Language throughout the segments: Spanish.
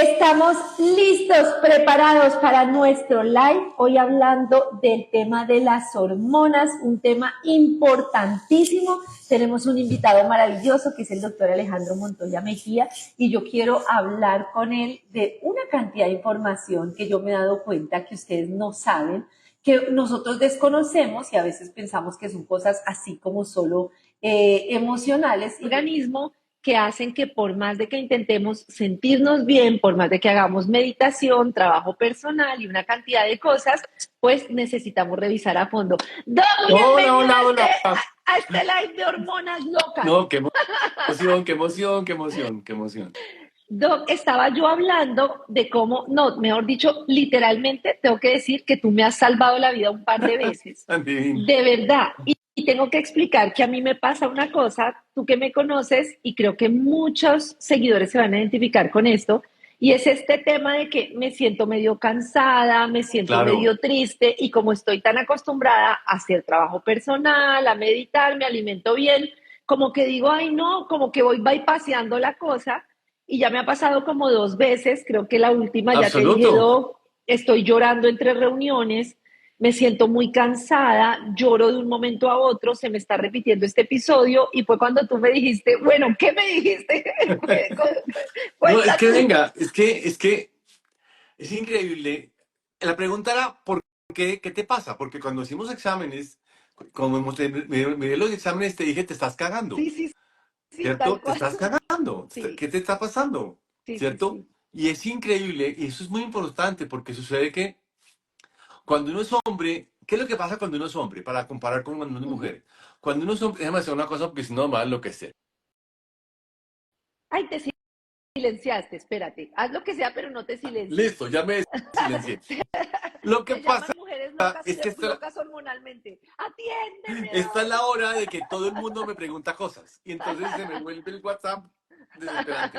Estamos listos, preparados para nuestro live, hoy hablando del tema de las hormonas, un tema importantísimo. Tenemos un invitado maravilloso que es el doctor Alejandro Montoya Mejía y yo quiero hablar con él de una cantidad de información que yo me he dado cuenta que ustedes no saben, que nosotros desconocemos y a veces pensamos que son cosas así como solo emocionales. Organismo que hacen que por más de que intentemos sentirnos bien, por más de que hagamos meditación, trabajo personal y una cantidad de cosas, pues necesitamos revisar a fondo. Doc, Hola. a este live de hormonas locas. No, qué emoción. Doc, estaba yo hablando de cómo, no, mejor dicho, literalmente tengo que decir que tú me has salvado la vida un par de veces. Divino. De verdad. Y tengo que explicar que a mí me pasa una cosa, tú que me conoces, y creo que muchos seguidores se van a identificar con esto, y es este tema de que me siento medio cansada, me siento medio triste, y como estoy tan acostumbrada a hacer trabajo personal, a meditar, me alimento bien, como que digo, ay no, como que voy bypaseando la cosa, y ya me ha pasado como 2 veces, creo que la última ya te dije, Doc, estoy llorando entre reuniones, me siento muy cansada, lloro de un momento a otro, se me está repitiendo este episodio y fue cuando tú me dijiste, bueno, ¿qué me dijiste? No, es que venga, es que es increíble. La pregunta era, ¿por qué? ¿Qué te pasa? Porque cuando hicimos exámenes, como miré los exámenes, te dije, te estás cagando, Sí, ¿cierto? tal Te cual. estás cagando. Sí, ¿Qué te está pasando? ¿Cierto? sí. Y es increíble, y eso es muy importante, porque sucede que cuando uno es hombre, ¿qué es lo que pasa cuando uno es hombre? Para comparar con cuando uno es mujer. Cuando uno es hombre, déjame hacer una cosa porque si no me va a enloquecer. Ay, te silenciaste, espérate. Haz lo que sea, pero no te silencies. Listo, ya me silencié. Lo que Se llaman pasa mujeres locas, es que locas hormonalmente. Atiéndeme, esta es Doc. la hora de que todo el mundo me pregunta cosas. Y entonces se me vuelve el WhatsApp desesperante.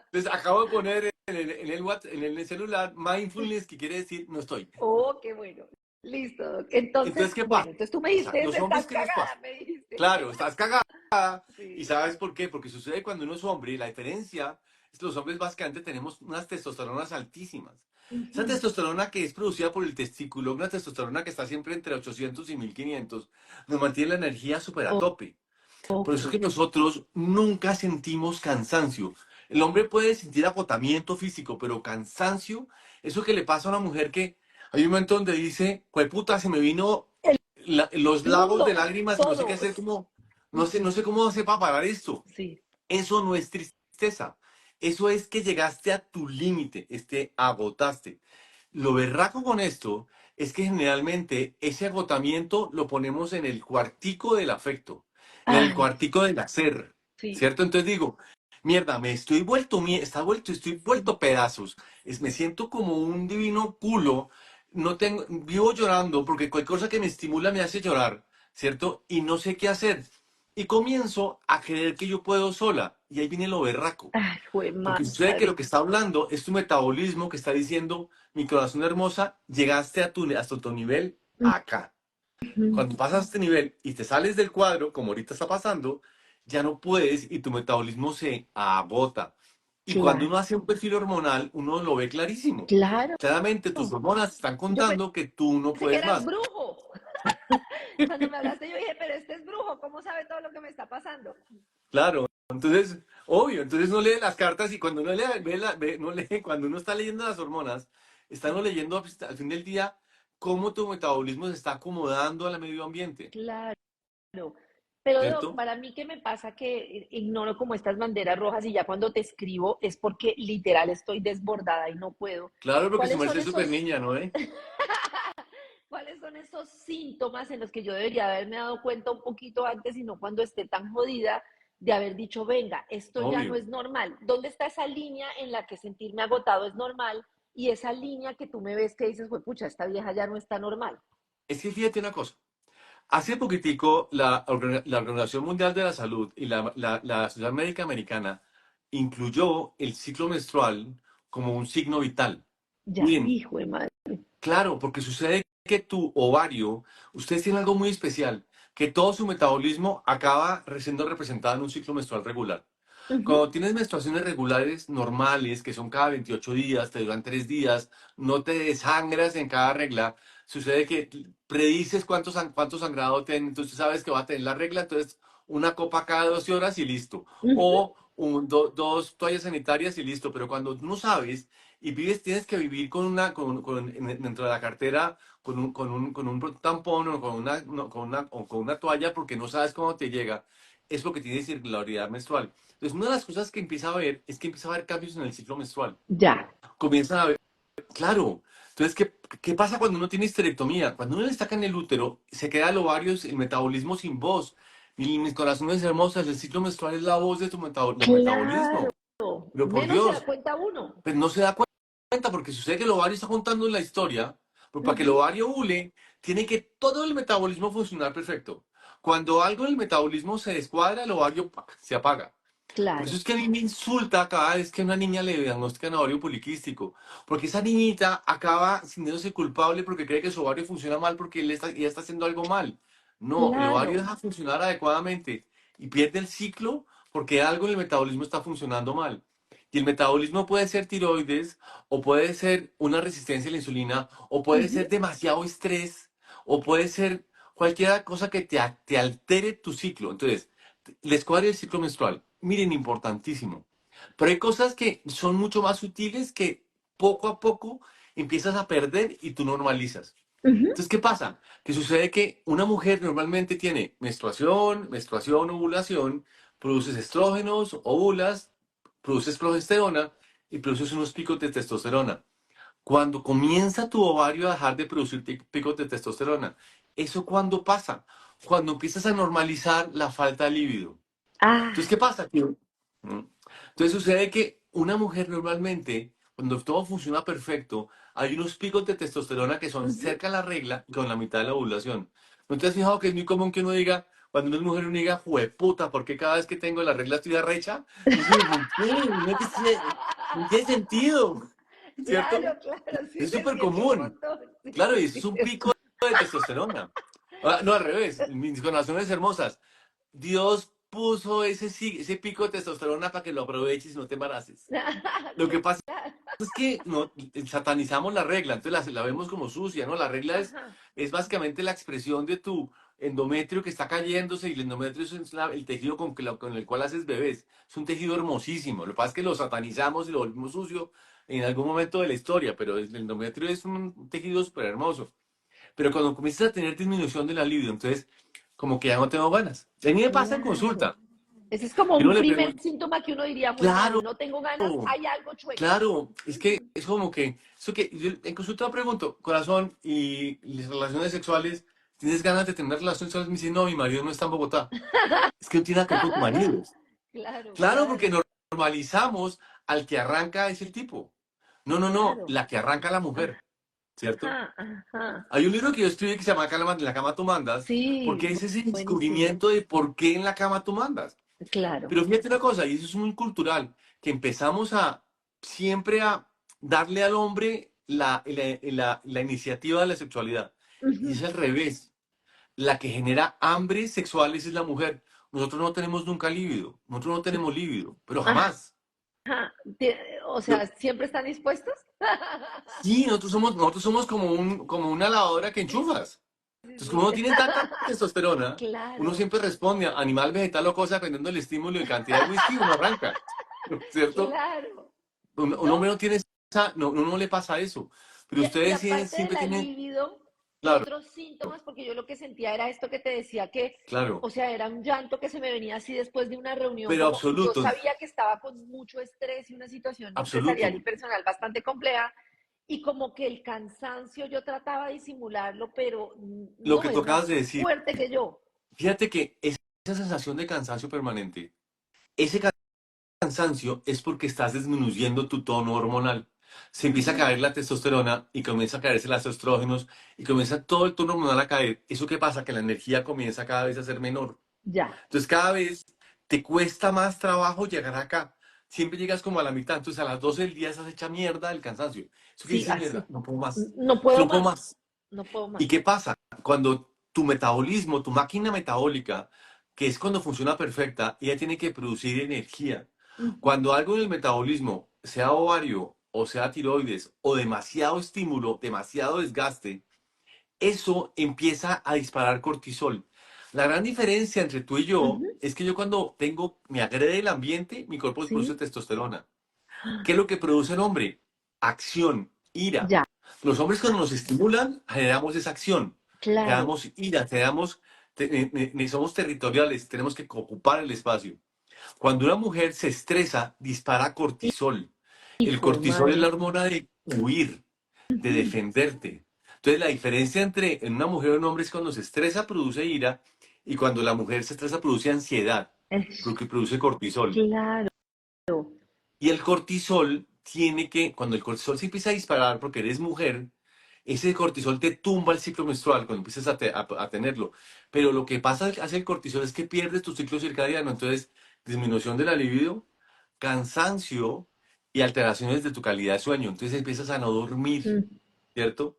Entonces acabo de poner en el celular mindfulness, que quiere decir no estoy. Oh, qué bueno. Listo, Doc. Entonces, Entonces, ¿qué bueno, pasa? entonces tú me dijiste, Los estás hombres, ¿qué les cagada, pasa? me dijiste. Claro, estás cagada. ¿Y Sí. sabes por qué? Porque sucede cuando uno es hombre y la diferencia es que los hombres básicamente tenemos unas testosteronas altísimas. Esa Ujú. testosterona que es producida por el testículo, una testosterona que está siempre entre 800 y 1500, nos mantiene la energía súper a tope. Por Ok. eso es que nosotros nunca sentimos cansancio. El hombre puede sentir agotamiento físico, pero cansancio, eso que le pasa a una mujer que hay un momento donde dice, puta, se me vino los El lagos de mundo, lágrimas y no sé qué todo. hacer, como, no sé cómo hacer para parar esto. Sí. Eso no es tristeza. Eso es que llegaste a tu límite, agotaste. Lo berraco con esto es que generalmente ese agotamiento lo ponemos en el cuartico del afecto, en el Ay, cuartico del hacer, sí. ¿cierto? Entonces digo, mierda, me estoy vuelto, estoy vuelto pedazos. Me siento como un divino culo. No tengo, vivo llorando porque cualquier cosa que me estimula me hace llorar, ¿cierto? Y no sé qué hacer. Y comienzo a creer que yo puedo sola. Y ahí viene lo berraco. Ay, jue Porque sucede que lo madre. que está hablando es tu metabolismo que está diciendo, mi corazón hermosa, llegaste hasta tu nivel acá. Ujú. Cuando pasas este nivel y te sales del cuadro, como ahorita está pasando, ya no puedes y tu metabolismo se agota. Y cuando Claro, uno hace un perfil hormonal, uno lo ve clarísimo. claro. Claramente tus hormonas están Yo contando que tú no pensé que puedes eras más. brujo. Cuando me hablaste, yo dije, pero este es brujo, ¿cómo sabe todo lo que me está pasando? Claro, entonces, obvio, entonces no lee las cartas y cuando uno lee, no lee, cuando uno está leyendo las hormonas, estamos leyendo pues, al fin del día cómo tu metabolismo se está acomodando al medio ambiente, Claro. Pero Doc, ¿cierto? para mí que me pasa que ignoro como estas banderas rojas y ya cuando te escribo es porque literal estoy desbordada y no puedo. Claro, porque su ¿Cuáles son merced es súper esos, niña, ¿no? cuáles son esos síntomas en los que yo debería haberme dado cuenta un poquito antes y no cuando esté tan jodida de haber dicho, venga, esto ya no Obvio. es normal? ¿Dónde está esa línea en la que sentirme agotado es normal y esa línea que tú me ves que dices, pues pucha, esta vieja ya no está normal? Es que fíjate una cosa. Hace poquitico la Organización Mundial de la Salud y la Sociedad Médica Americana incluyó el ciclo menstrual como un signo vital. Ya, Bien, hijo de madre. claro, porque sucede que tu ovario, ustedes tienen algo muy especial, que todo su metabolismo acaba siendo representado en un ciclo menstrual regular. Ujú, Cuando tienes menstruaciones regulares normales, que son cada 28 días, te duran 3 días, no te desangras en cada regla, sucede que predices cuánto sangrado tienes, entonces sabes que va a tener la regla, entonces una copa cada 12 horas y listo. ujú, O dos toallas sanitarias y listo. Pero cuando no sabes y vives, tienes que vivir con dentro de la cartera con un tampón o con una toalla porque no sabes cómo te llega, es porque tienes irregularidad menstrual. Entonces, una de las cosas que empieza a ver es que empieza a haber cambios en el ciclo menstrual. ya. Comienzan a ver, claro. Entonces, ¿qué pasa cuando uno tiene histerectomía? Cuando uno le sacan el útero, se queda el ovario, el metabolismo sin voz. Y mis corazones hermosas, el ciclo menstrual es la voz de tu Claro. metabolismo. Pero por Menos se da Dios, cuenta uno. pues no se da cuenta porque sucede que el ovario está contando la historia, pero para que el Ujú, ovario ovule, tiene que todo el metabolismo funcionar perfecto. Cuando algo en el metabolismo se descuadra, el ovario ¡pac! Se apaga. Por eso claro, es que a mí me insulta cada vez que a una niña le diagnostican ovario poliquístico, porque esa niñita acaba sintiéndose culpable porque cree que su ovario funciona mal porque ella está haciendo algo mal. No, el ovario claro. deja funcionar adecuadamente y pierde el ciclo porque algo en el metabolismo está funcionando mal. Y el metabolismo puede ser tiroides, o puede ser una resistencia a la insulina, o puede Ujú, ser demasiado estrés, o puede ser cualquier cosa que te altere tu ciclo. Entonces, les cuadre el ciclo menstrual. Miren, importantísimo. Pero hay cosas que son mucho más sutiles que poco a poco empiezas a perder y tú normalizas. ujú, Entonces, ¿qué pasa? Que sucede que una mujer normalmente tiene menstruación, ovulación, produces estrógenos, ovulas, produces progesterona y produces unos picos de testosterona. Cuando comienza tu ovario a dejar de producir picos de testosterona, ¿eso cuándo pasa? Cuando empiezas a normalizar la falta de líbido. Entonces, ah, ¿qué pasa? Entonces sucede que una mujer normalmente, cuando todo funciona perfecto, hay unos picos de testosterona que son ujú. cerca a la regla y con la mitad de la ovulación. ¿No te has fijado que es muy común que uno diga, cuando una mujer uno diga, jueputa, ¿por qué cada vez que tengo la regla estoy arrecha? Y es como, ¿por qué? No tiene sentido, ¿cierto? Claro, claro, sí Es te súper entiendo un común. montón. Sí, Claro, y sí, eso es sí. un pico de testosterona. Ah, no, al revés, mis corazones hermosas. Dios puso ese pico de testosterona para que lo aproveches y no te embaraces. Lo que pasa Claro. es que no, satanizamos la regla, entonces la vemos como sucia, ¿no? La regla es, Ajá, es básicamente la expresión de tu endometrio que está cayéndose y el endometrio es el tejido con el cual haces bebés. Es un tejido hermosísimo. Lo que pasa es que lo satanizamos y lo volvimos sucio en algún momento de la historia, pero el endometrio es un tejido súper hermoso. Pero cuando comienzas a tener disminución de la libido, entonces como que ya no tengo ganas. A mí me pasa en claro. consulta. Ese es como Y uno un le primer pregunta, síntoma que uno diría, fue madre, claro, no tengo ganas, hay algo chueco. claro, es que Ujú. es como que, eso que yo en consulta pregunto, corazón, y las relaciones sexuales, ¿tienes ganas de tener relaciones sexuales? Me dice, no, mi marido no está en Bogotá. Es que no tiene nada que ver con tu marido. Claro, Claro, porque claro, normalizamos al que arranca es el tipo. No, no, no, claro. la que arranca la mujer, ¿cierto? Ajá, ajá. Hay un libro que yo escribí que se llama En la cama tú mandas, Sí, porque es ese buenísimo. descubrimiento de por qué en la cama tú mandas. Claro. Pero fíjate una cosa, y eso es muy cultural, que empezamos a siempre a darle al hombre la iniciativa de la sexualidad. Y es Ujú. al revés. La que genera hambre sexuales es la mujer. Nosotros no tenemos nunca líbido. Nosotros no tenemos líbido, pero jamás. Ajá. Tie- O Lo- sea, ¿siempre están dispuestos? sí, nosotros somos como una lavadora que Sí, enchufas. sí, Entonces, como sí. uno tiene tanta testosterona, uno Claro, siempre responde a animal, vegetal o cosa, dependiendo del estímulo y cantidad de whisky, uno arranca. ¿Cierto? claro. Un No, hombre no tiene esa, no, no le pasa eso. Pero y ustedes aparte de siempre la tienen, libido, ¿qué claro, otros síntomas? Porque yo lo que sentía era esto que te decía que, claro, o sea, era un llanto que se me venía así después de una reunión, pero como yo absoluto, sabía que estaba con mucho estrés y una situación empresarial y absoluto. personal bastante compleja, y como que el cansancio yo trataba de disimularlo, pero Lo no, que es tú más acabas de decir, fuerte que yo. fíjate que esa sensación de cansancio permanente, ese cansancio es porque estás disminuyendo tu tono hormonal. Se empieza a Ujú, caer la testosterona y comienza a caerse los estrógenos y comienza todo el tono hormonal a caer. ¿Eso qué pasa? Que la energía comienza cada vez a ser menor. ya. Entonces cada vez te cuesta más trabajo llegar acá. Siempre llegas como a la mitad. Entonces a las 12 del día estás hecha mierda del cansancio. Eso que Sí, dices, mierda, así. no puedo más. No Es que puedo no puedo más, más. no puedo ¿Y más. qué pasa? Cuando tu metabolismo, tu máquina metabólica, que es cuando funciona perfecta, ella tiene que producir energía. Ujú, Cuando algo en el metabolismo, sea ovario o sea tiroides, o demasiado estímulo, demasiado desgaste, eso empieza a disparar cortisol. La gran diferencia entre tú y yo ujú, es que yo cuando me agrede el ambiente, mi cuerpo produce sí, testosterona. ¿Qué es lo que produce el hombre? Acción, ira. ya, Los hombres cuando nos estimulan, generamos esa acción, claro. generamos ira, somos territoriales, tenemos que ocupar el espacio. Cuando una mujer se estresa, dispara cortisol. El Hijo de cortisol es madre. la hormona de huir, de Ujú, defenderte. Entonces, la diferencia entre en una mujer o un hombre es cuando se estresa, produce ira, y cuando la mujer se estresa, produce ansiedad, es- porque produce cortisol. claro. Y el cortisol cuando el cortisol se empieza a disparar porque eres mujer, ese cortisol te tumba el ciclo menstrual cuando empiezas a tenerlo. Pero lo que hace el cortisol es que pierdes tu ciclo circadiano, entonces disminución de la libido, cansancio y alteraciones de tu calidad de sueño. Entonces empiezas a no dormir, Mm, ¿cierto?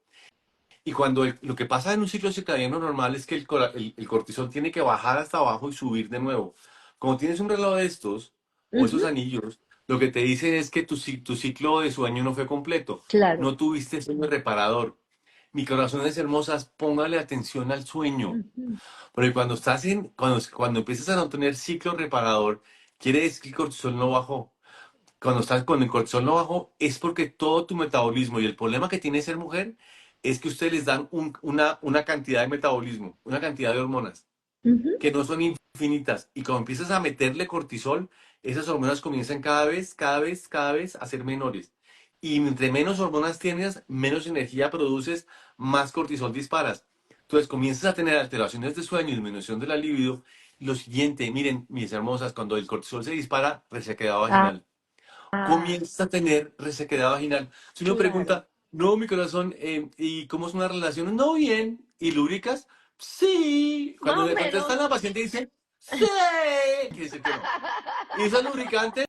Y cuando lo que pasa en un ciclo circadiano normal es que el cortisol tiene que bajar hasta abajo y subir de nuevo. Como tienes un reloj de estos, o esos ujú, anillos, lo que te dice es que tu ciclo de sueño no fue completo. claro. No tuviste sueño reparador. Mi corazones hermosas, póngale atención al sueño. Ujú, Porque cuando empiezas a no tener ciclo reparador, quiere decir que el cortisol no bajó. Cuando estás con el cortisol no bajo, es porque todo tu metabolismo y el problema que tiene ser mujer es que ustedes les dan una cantidad de metabolismo, una cantidad de hormonas ujú, que no son infinitas. Y cuando empiezas a meterle cortisol, esas hormonas comienzan cada vez a ser menores. Y entre menos hormonas tienes, menos energía produces, más cortisol disparas. Entonces comienzas a tener alteraciones de sueño, disminución de la libido. Lo siguiente, miren, mis hermosas, cuando el cortisol se dispara, resequedad ah, vaginal, comienza a tener resequedad vaginal. Si uno claro. pregunta, no, mi corazón, ¿y cómo es una relación? No, bien. ¿Y lúbricas? Sí. Cuando Más o le menos. contestan a la paciente dice, sí. Quiere decir que no. ¿Y esas lubricantes?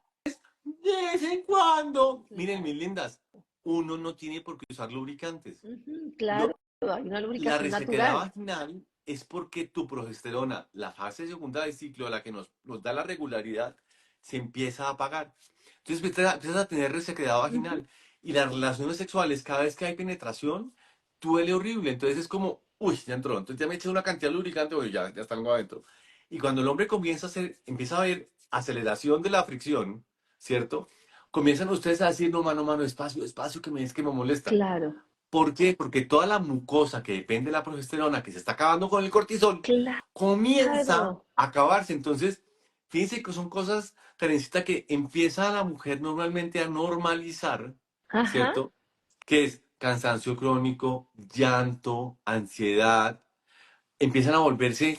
De vez en cuando. Miren, mis Claro. lindas, uno no tiene por qué usar lubricantes. Ujú, claro. Lo, Hay una la lubricación resequedad natural. vaginal es porque tu progesterona, la fase segunda del ciclo, la que nos da la regularidad, se empieza a apagar. Entonces empiezas a tener resequedad Ujú, vaginal. Y las relaciones sexuales, cada vez que hay penetración, duele horrible. Entonces es como, uy, ya entró. Entonces ya me eché una cantidad de lubricante, oye, ya está algo adentro. Y cuando el hombre empieza a ver aceleración de la fricción, ¿cierto? Comienzan ustedes a decir, no, mano, despacio, despacio, que es que me molesta. claro. ¿Por qué? Porque toda la mucosa que depende de la progesterona, que se está acabando con el cortisol, comienza Claro. a acabarse. Entonces, fíjense que son cosas, Karencita, que empieza la mujer normalmente a normalizar, Ajá. ¿cierto? Que es cansancio crónico, llanto, ansiedad, empiezan a volverse,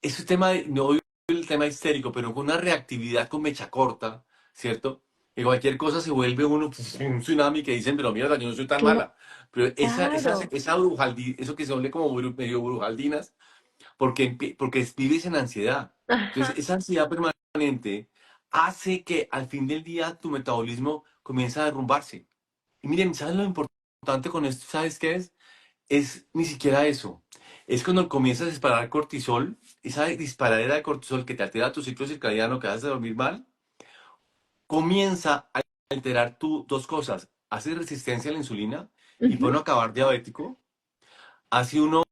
ese tema, no el tema histérico, pero con una reactividad con mecha corta, ¿cierto? Que cualquier cosa se vuelve un tsunami que dicen, pero mierda, yo no soy tan mala. Pero Claro. eso que se vuelve como medio brujaldinas, porque vives en ansiedad. Entonces, Ajá. esa ansiedad permanente hace que al fin del día tu metabolismo comienza a derrumbarse. Y miren, ¿sabes lo importante con esto? ¿Sabes qué es? Es ni siquiera eso. Es cuando comienzas a disparar cortisol, esa disparadera de cortisol que te altera tu ciclo circadiano, que hace dormir mal, comienza a alterar dos cosas. Hace resistencia a la insulina y Ujú, puede uno acabar diabético. Hace uno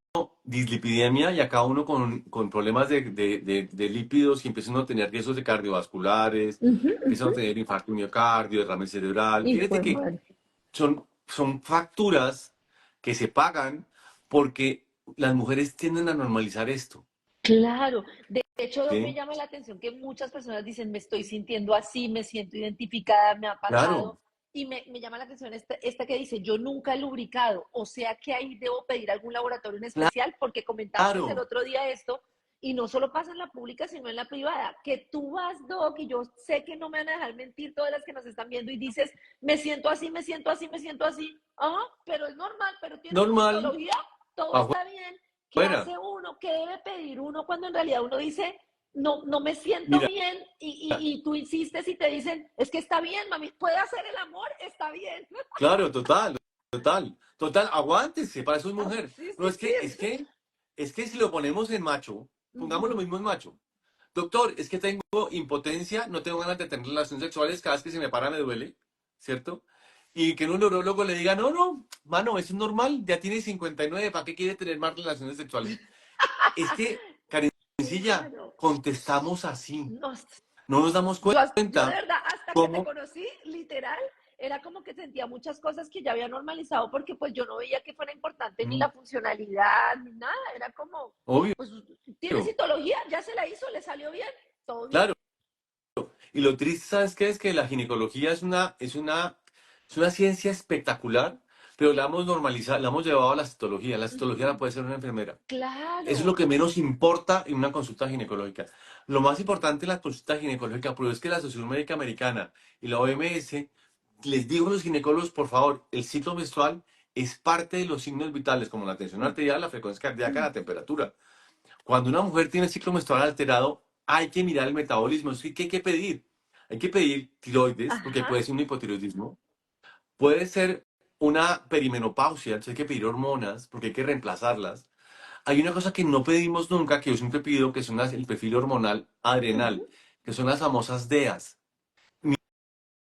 dislipidemia y acá uno con problemas de lípidos y empieza uno a tener riesgos de cardiovasculares, ujú, empieza ujú. uno a tener infarto miocardio, derrame cerebral. Hijo Fíjate de que madre. son facturas que se pagan porque las mujeres tienden a normalizar esto, Claro, de hecho me ¿sí? llama la atención que muchas personas dicen, me estoy sintiendo así, me siento identificada, me ha pasado, Claro, y me llama la atención esta que dice, yo nunca he lubricado, o sea que ahí debo pedir algún laboratorio en especial, porque comentábamos el claro, otro día esto, y no solo pasa en la pública, sino en la privada, que tú vas, Doc, y yo sé que no me van a dejar mentir todas las que nos están viendo, y dices, me siento así, me siento así, me siento así, ah, pero es normal, pero tienes normal, ginecología, todo está bien. ¿Qué afuera. hace uno? ¿Qué debe pedir uno cuando en realidad uno dice, no, no me siento Mira, bien y tú insistes y te dicen, es que está bien, mami, puede hacer el amor, está bien. claro, total, aguántese, para eso es mujer. Sí, No, sí, sí. es que si lo ponemos en macho, pongamos lo Ujú, mismo en macho. doctor, es que tengo impotencia, no tengo ganas de tener relaciones sexuales, cada vez que se me para me duele, ¿cierto? Y que un neurólogo le diga, no, no, mano, eso es normal, ya tiene 59, ¿para qué quiere tener más relaciones sexuales? Es que, Karencilla, Claro. contestamos así, No, no nos damos yo de cuenta verdad, hasta que te cómo, conocí, literal, era como que sentía muchas cosas que ya había normalizado porque pues yo no veía que fuera importante ni mm, la funcionalidad ni nada, era como, obvio, pues tiene citología, ya se la hizo, le salió bien, todo bien. claro. Y lo triste, ¿sabes qué? Es que la ginecología es una ciencia espectacular, pero la hemos normalizado, la hemos llevado a la citología. La citología la Ujú. puede ser una enfermera. Eso es lo Claro. que menos importa en una consulta ginecológica. Lo más importante en la consulta ginecológica, pero es que la Asociación Médica Americana y la OMS les digo a los ginecólogos, por favor, el ciclo menstrual es parte de los signos vitales, como la tensión arterial, la frecuencia cardíaca, la temperatura. Cuando una mujer tiene el ciclo menstrual alterado, hay que mirar el metabolismo. Así que hay que pedir. Hay que pedir tiroides, porque Ajá. puede ser un hipotiroidismo. Puede ser una perimenopausia, entonces hay que pedir hormonas, porque hay que reemplazarlas. Hay una cosa que no pedimos nunca, que yo siempre pido, que son el perfil hormonal adrenal, Ujú. que son las famosas DEAs.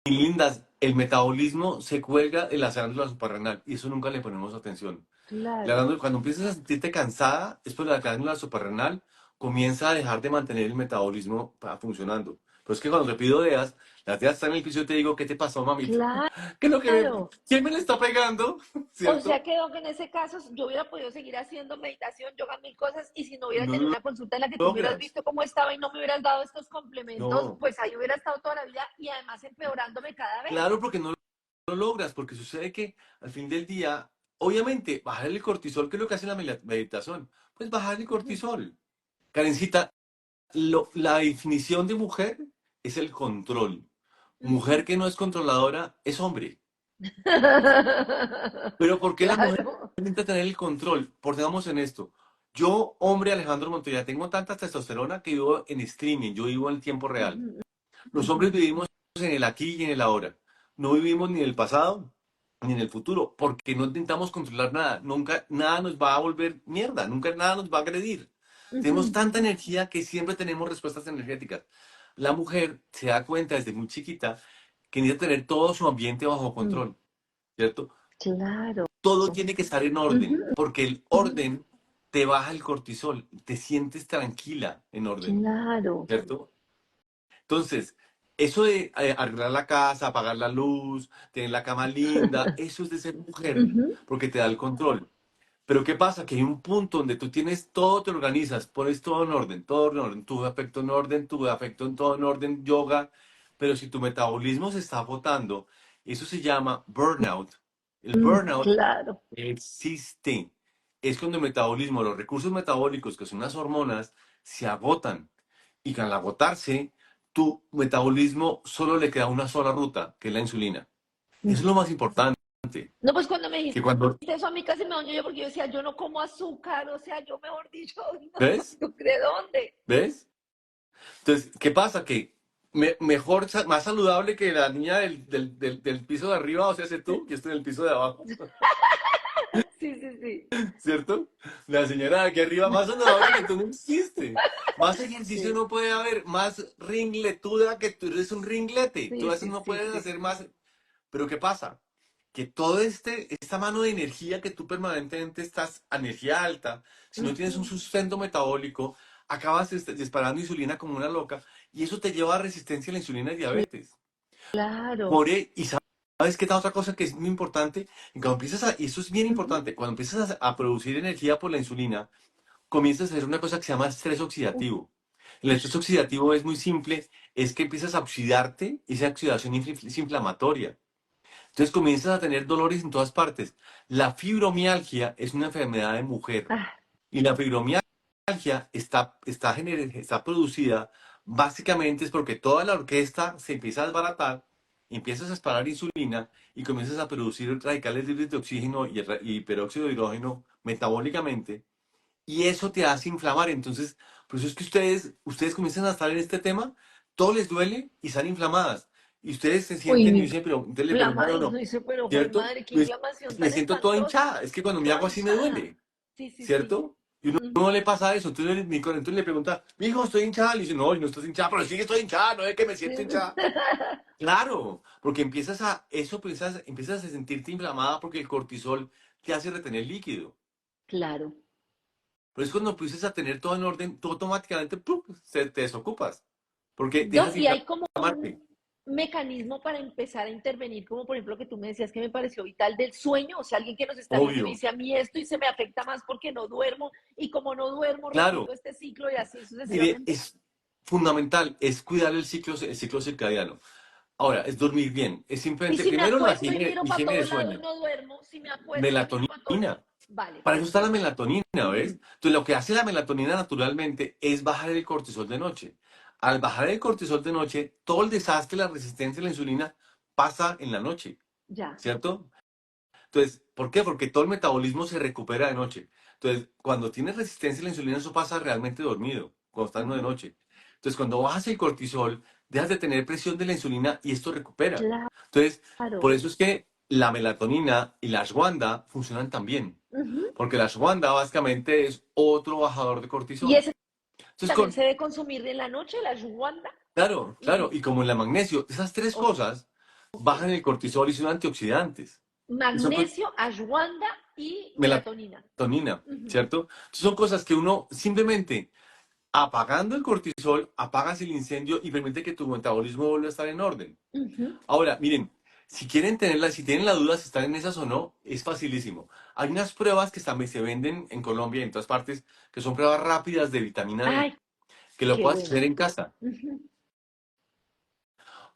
Y lindas, el metabolismo se cuelga de la glándula suprarrenal y eso nunca le ponemos atención. Claro. Cuando empiezas a sentirte cansada, es porque la glándula suprarrenal comienza a dejar de mantener el metabolismo funcionando. Pero es que cuando te pido DEAs, las DEAs están en el piso y te digo, ¿qué te pasó, mamita? ¿Qué es lo que Claro. ¿Quién me le está pegando? O sea ¿Cierto? que en ese caso yo hubiera podido seguir haciendo meditación, yoga, mil cosas, y si no hubiera No tenido lo una consulta en la que tú me hubieras logras. visto cómo estaba y no me hubieras dado estos complementos, No. pues ahí hubiera estado toda la vida y además empeorándome cada vez. Claro, porque no lo logras, porque sucede que al fin del día, obviamente, bajar el cortisol, ¿qué es lo que hace la meditación? Pues bajar el Ujú, cortisol. Karencita, la definición de mujer es el control. Mujer ujú. que no es controladora es hombre. Pero ¿por qué la mujer Claro. necesita tener el control? Pongamos en esto. Yo, hombre Alejandro Montoya, tengo tanta testosterona que vivo en streaming, yo vivo en tiempo real. Ujú, Los ujú, hombres vivimos en el aquí y en el ahora. No vivimos ni en el pasado ni en el futuro, porque no intentamos controlar nada. Nunca nada nos va a volver mierda, nunca nada nos va a agredir. Tenemos ujú, tanta energía que siempre tenemos respuestas energéticas. La mujer se da cuenta desde muy chiquita que necesita tener todo su ambiente bajo ujú. control, ¿cierto? Claro. Todo tiene que estar en orden, Ujú, porque el ujú. orden te baja el cortisol, te sientes tranquila en orden, Claro. ¿cierto? Entonces, eso de arreglar la casa, apagar la luz, tener la cama linda, eso es de ser mujer, Ujú, porque te da el control. Pero ¿qué pasa? Que hay un punto donde tú tienes todo, te organizas, pones todo en orden, tu afecto en orden, tu afecto en todo en orden, yoga, pero si tu metabolismo se está agotando, eso se llama burnout. El burnout claro. existe. Es cuando el metabolismo, los recursos metabólicos, que son las hormonas, se agotan. Y que al agotarse, tu metabolismo solo le queda una sola ruta, que es la insulina. Eso es lo más importante. No, pues cuando me dijiste Que cuando, eso a mí casi me dañó yo porque yo decía, yo no como azúcar, o sea, yo mejor dicho, no, ¿ves? ¿de dónde? ¿Ves? Entonces, ¿qué pasa? Que mejor, más saludable que la niña del piso de arriba, o sea, sé tú, que estoy en el piso de abajo, Sí, sí, sí. ¿cierto? La señora de aquí arriba, más saludable que tú no existe. Más ejercicio Sí, no puede haber, más ringletuda que tú eres un ringlete. Tú sí, a veces sí, no sí, puedes sí. hacer más. Pero ¿qué pasa? Que todo esta mano de energía que tú permanentemente estás a energía alta, si no tienes un Ujú, sustento metabólico, acabas disparando insulina como una loca y eso te lleva a resistencia a la insulina y diabetes. claro. Y sabes qué tal otra cosa que es muy importante, y cuando empiezas y eso es bien Ujú, importante, cuando empiezas a producir energía por la insulina, comienzas a hacer una cosa que se llama estrés oxidativo. El estrés oxidativo es muy simple, es que empiezas a oxidarte y esa oxidación es inflamatoria. Entonces comienzas a tener dolores en todas partes. La fibromialgia es una enfermedad de mujer ah, y la fibromialgia está producida básicamente es porque toda la orquesta se empieza a desbaratar, empiezas a disparar insulina y comienzas a producir radicales libres de oxígeno y peróxido de hidrógeno metabólicamente y eso te hace inflamar. Entonces, por eso es que ustedes comienzan a estar en este tema, todo les duele y están inflamadas. Y ustedes se sienten, y yo uy, siempre, entonces le preguntan, inflamada, no, y uno no, dice, pero jue ¿cierto? madre, qué Me, inflamación me tan siento toda espantosa, hinchada, es que cuando me toda hago así me hinchada. duele, Sí, sí, sí. ¿cierto? Y uno no le pasa eso. Entonces le pregunta, mi hijo, estoy hinchada. Le dice, no, no estás hinchada, pero sí que estoy hinchada, no es que me siento hinchada. Claro, porque empiezas a sentirte inflamada porque el cortisol te hace retener líquido. Claro. Pero es cuando empiezas a tener todo en orden, tú automáticamente ¡pum! Te desocupas, porque No, dejas de y hay como inflamarte. un mecanismo para empezar a intervenir, como por ejemplo que tú me decías que me pareció vital del sueño, o sea, alguien que nos está viendo y me Obvio, dice a mí esto y se me afecta más porque no duermo y como no duermo claro. repito este ciclo y así Mire, sucesivamente. es fundamental, es cuidar el ciclo circadiano. Ahora, es dormir bien. Es Y simplemente, si me primero la acuesto y miro para higiene de todo lado y sueño. no duermo, si me acuesto y miro para todo lado, Melatonina. vale, Para eso está la perfecto. melatonina, ¿ves? Ujú. Entonces, lo que hace la melatonina naturalmente es bajar el cortisol de noche. Al bajar el cortisol de noche, todo el desastre, la resistencia a la insulina pasa en la noche, Ya. ¿cierto? Entonces, ¿por qué? Porque todo el metabolismo se recupera de noche. Entonces, cuando tienes resistencia a la insulina, eso pasa realmente dormido, cuando estás de Ujú. noche. Entonces, cuando bajas el cortisol, dejas de tener presión de la insulina y esto recupera. Entonces, por Claro. eso es que la melatonina y la ashwagandha funcionan tan bien. Ujú. Porque la ashwagandha básicamente es otro bajador de Y cortisol. ese Entonces, también se debe consumir en la noche, la ashwagandha. claro, claro, Ujú. y como en la magnesio, esas tres Ok. cosas bajan el cortisol y son antioxidantes. Y son cosas, Magnesio, ashwagandha y melatonina. melatonina, Ujú. ¿cierto? Entonces, son cosas que uno simplemente apagando el cortisol, apagas el incendio y permite que tu metabolismo vuelva a estar en orden. Ujú. Ahora, miren, si tienen la duda si están en esas o no, es facilísimo. Hay unas pruebas que también se venden en Colombia y en todas partes, que son pruebas rápidas de vitamina D, Ay, que lo qué puedes bueno. hacer en casa. Ujú.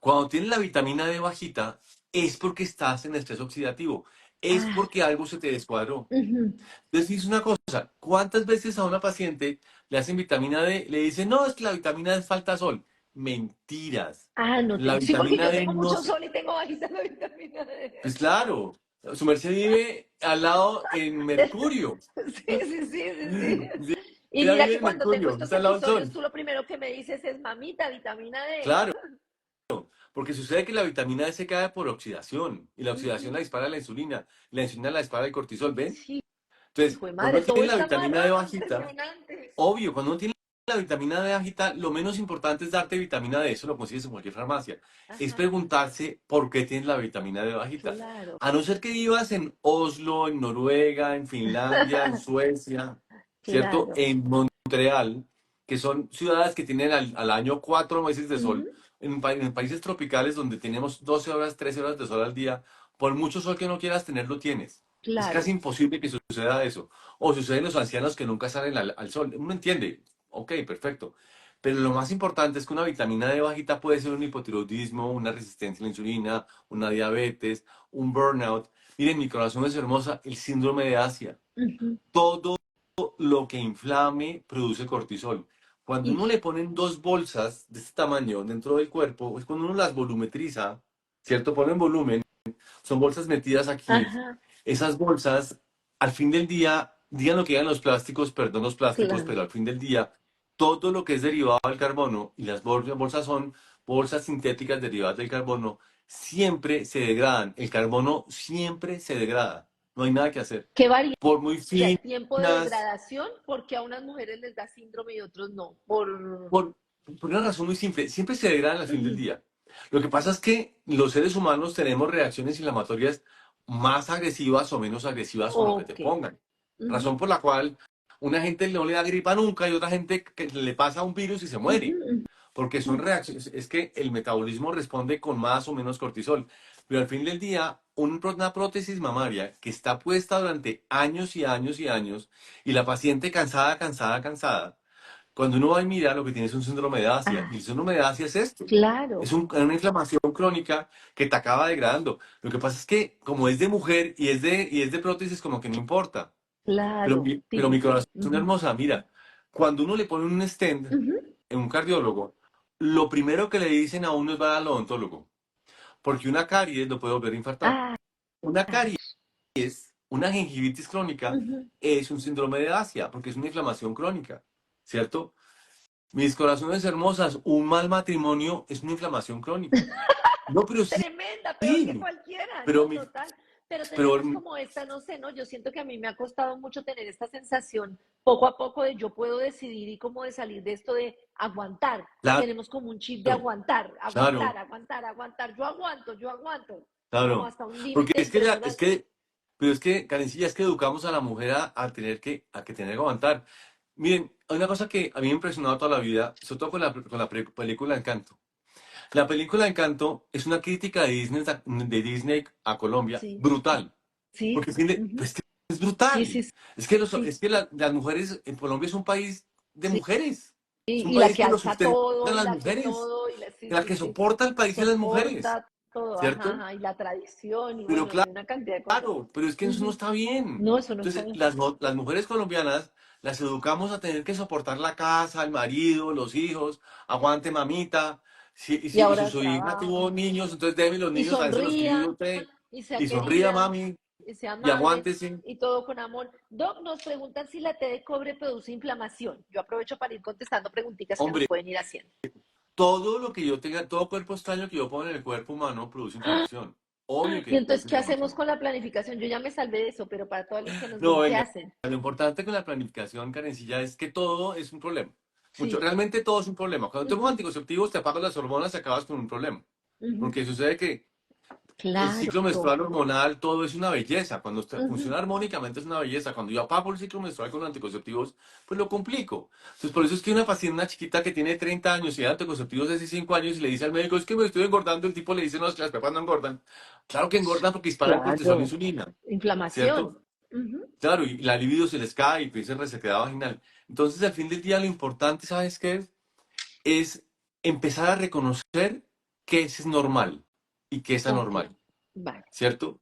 Cuando tienes la vitamina D bajita, es porque estás en estrés oxidativo, es Ah, porque algo se te descuadró. ujú. Entonces, dices una cosa, ¿cuántas veces a una paciente le hacen vitamina D? Le dicen, no, es que la vitamina D es falta de sol. Mentiras. Ah, no La tengo. Sí, porque vitamina yo D tengo no mucho se... sol y tengo bajita la vitamina Pues D. claro, su merced vive al lado en Mercurio. Sí, sí, sí, sí, sí. Sí, Y ella mira vive que en cuando tengo Mercurio, estos está al lado del episodios, sol. tú lo primero que me dices es, mamita, vitamina D. Claro, porque sucede que la vitamina D se cae por oxidación y la oxidación Ujú. la dispara la insulina la dispara el cortisol, ¿ven? Sí, Entonces, hijo de cuando madre, uno todo tiene la está vitamina D amarrado, bajita, impresionante. obvio, cuando uno tiene la vitamina D bajita, lo menos importante es darte vitamina D, eso lo consigues en cualquier farmacia. Es Ajá, preguntarse por qué tienes la vitamina D bajita. claro, A no ser que vivas en Oslo, en Noruega, en Finlandia, en Suecia, ¿cierto? claro. En Montreal, que son ciudades que tienen al año 4 meses de sol. Ujú. En países tropicales donde tenemos 12 horas, 13 horas de sol al día, por mucho sol que no quieras tener, lo tienes. Es casi Claro. imposible que suceda eso. O sucede en los ancianos que nunca salen al sol. Uno entiende, ok, perfecto. Pero lo más importante es que una vitamina D bajita puede ser un hipotiroidismo, una resistencia a la insulina, una diabetes, un burnout. Miren, mi corazón es hermosa, el síndrome de Asia. Ujú. Todo lo que inflame produce cortisol. Cuando Y, uno le ponen dos bolsas de este tamaño dentro del cuerpo, es cuando uno las volumetriza, ¿cierto? Ponen volumen, son bolsas metidas aquí. ajá, Esas bolsas, al fin del día, digan lo que digan los plásticos, perdón los plásticos, claro. pero al fin del día, todo lo que es derivado del carbono, y las bolsas son bolsas sintéticas derivadas del carbono, siempre se degradan. El carbono siempre se degrada. No hay nada que hacer. ¿Qué varía Por muy el tiempo de finas, degradación? Porque a unas mujeres les da síndrome y otros no. Por... por, por una razón muy simple, siempre se degradan al fin del Ujú. día. Lo que pasa es que los seres humanos tenemos reacciones inflamatorias más agresivas o menos agresivas con lo que te Ok. pongan. Razón Ujú, por la cual una gente no le da gripa nunca y otra gente que le pasa un virus y se ujú, muere. Porque son ujú. reacciones, es que el metabolismo responde con más o menos cortisol. Pero al fin del día, una prótesis mamaria que está puesta durante años y años y años y la paciente cansada, cansada, cansada, cuando uno va y mira, lo que tiene es un síndrome de Asia. Ah, Y el síndrome de Asia es esto. Es claro, una inflamación crónica que te acaba degradando. Lo que pasa es que como es de mujer y es de prótesis, como que no importa. claro, Pero mi típico. corazón Ujú, hermosa, mira, cuando uno le pone un stent ujú. en un cardiólogo, lo primero que le dicen a uno es va al odontólogo. Porque una caries lo puede volver a infartar. Ah, Una ay, caries, una gingivitis crónica, ujú. es un síndrome de Asia, porque es una inflamación crónica, ¿cierto? Mis corazones hermosas, un mal matrimonio es una inflamación crónica. No, pero sí, Tremenda, peor que sí, cualquiera, pero ¿no? mi, Total. Pero Pero tenemos como esta, no sé, ¿no? Yo siento que a mí me ha costado mucho tener esta sensación poco a poco de yo puedo decidir y como de salir de esto de aguantar. claro, Tenemos como un chip de aguantar, claro, aguantar, aguantar, aguantar. Yo aguanto, como claro. hasta un Porque límite es que, impresionante. pero es que, Karencilla, es que educamos a la mujer a que tener que aguantar. Miren, hay una cosa que a mí me ha impresionado toda la vida, sobre todo con la película Encanto. La película Encanto es una crítica de Disney a Colombia Sí, brutal. sí, Porque tiene, ujú, pues que es sí, brutal. sí, sí, Las mujeres en Colombia es un país de sí. mujeres. Es un Y la país que que lo alza sustentan todo, y las la que mujeres. todo, y la, sí, La sí, que sí. soporta el país de las mujeres. Soporta todo, ajá, ¿Cierto? ajá, y la tradición, y Pero bueno, y una cantidad de cosas. claro, pero es que eso no Ujú. está bien. No, eso no está Entonces, bien. las mujeres colombianas las educamos a tener que soportar la casa, el marido, los hijos, aguante mamita. Y Si ahora su hija tuvo trabajen, niños, entonces déjeme los y niños, a veces los críe sonrían, usted. y sea Y sonría, querida, mami, y sea y amable, aguántese. y todo con amor. Doc, nos preguntan si la té de cobre produce inflamación. Yo aprovecho para ir contestando preguntitas que nos Hombre, pueden ir haciendo. todo lo que yo tenga, todo cuerpo extraño que yo ponga en el cuerpo humano produce inflamación. Obvio Y que entonces, produce ¿qué hacemos inflamación. con la planificación? Yo ya me salvé de eso, pero para todos los que nos No, ven, ¿qué venga, hacen? lo importante con la planificación, Karencilla, es que todo es un problema. Sí. Realmente todo es un problema. Cuando tomas Ujú, anticonceptivos, te apagas las hormonas y acabas con un problema. ujú. Porque sucede que el Claro. ciclo menstrual hormonal, todo es una belleza. Cuando Ujú. funciona armónicamente es una belleza. Cuando yo apago el ciclo menstrual con anticonceptivos, pues lo complico. Entonces, por eso es que una paciente, una chiquita que tiene 30 años y da anticonceptivos hace 5 años y le dice al médico, es que me estoy engordando, el tipo le dice, no, es que las pepas no engordan. Claro que engordan porque disparan el cortisol e Claro. insulina, Inflamación. ¿cierto? Ujú. Claro, y la libido se les cae y piensa en resequedad vaginal. Entonces, al fin del día, lo importante, ¿sabes qué es? Es empezar a reconocer que es normal y que es Ok. anormal, Vale. ¿cierto?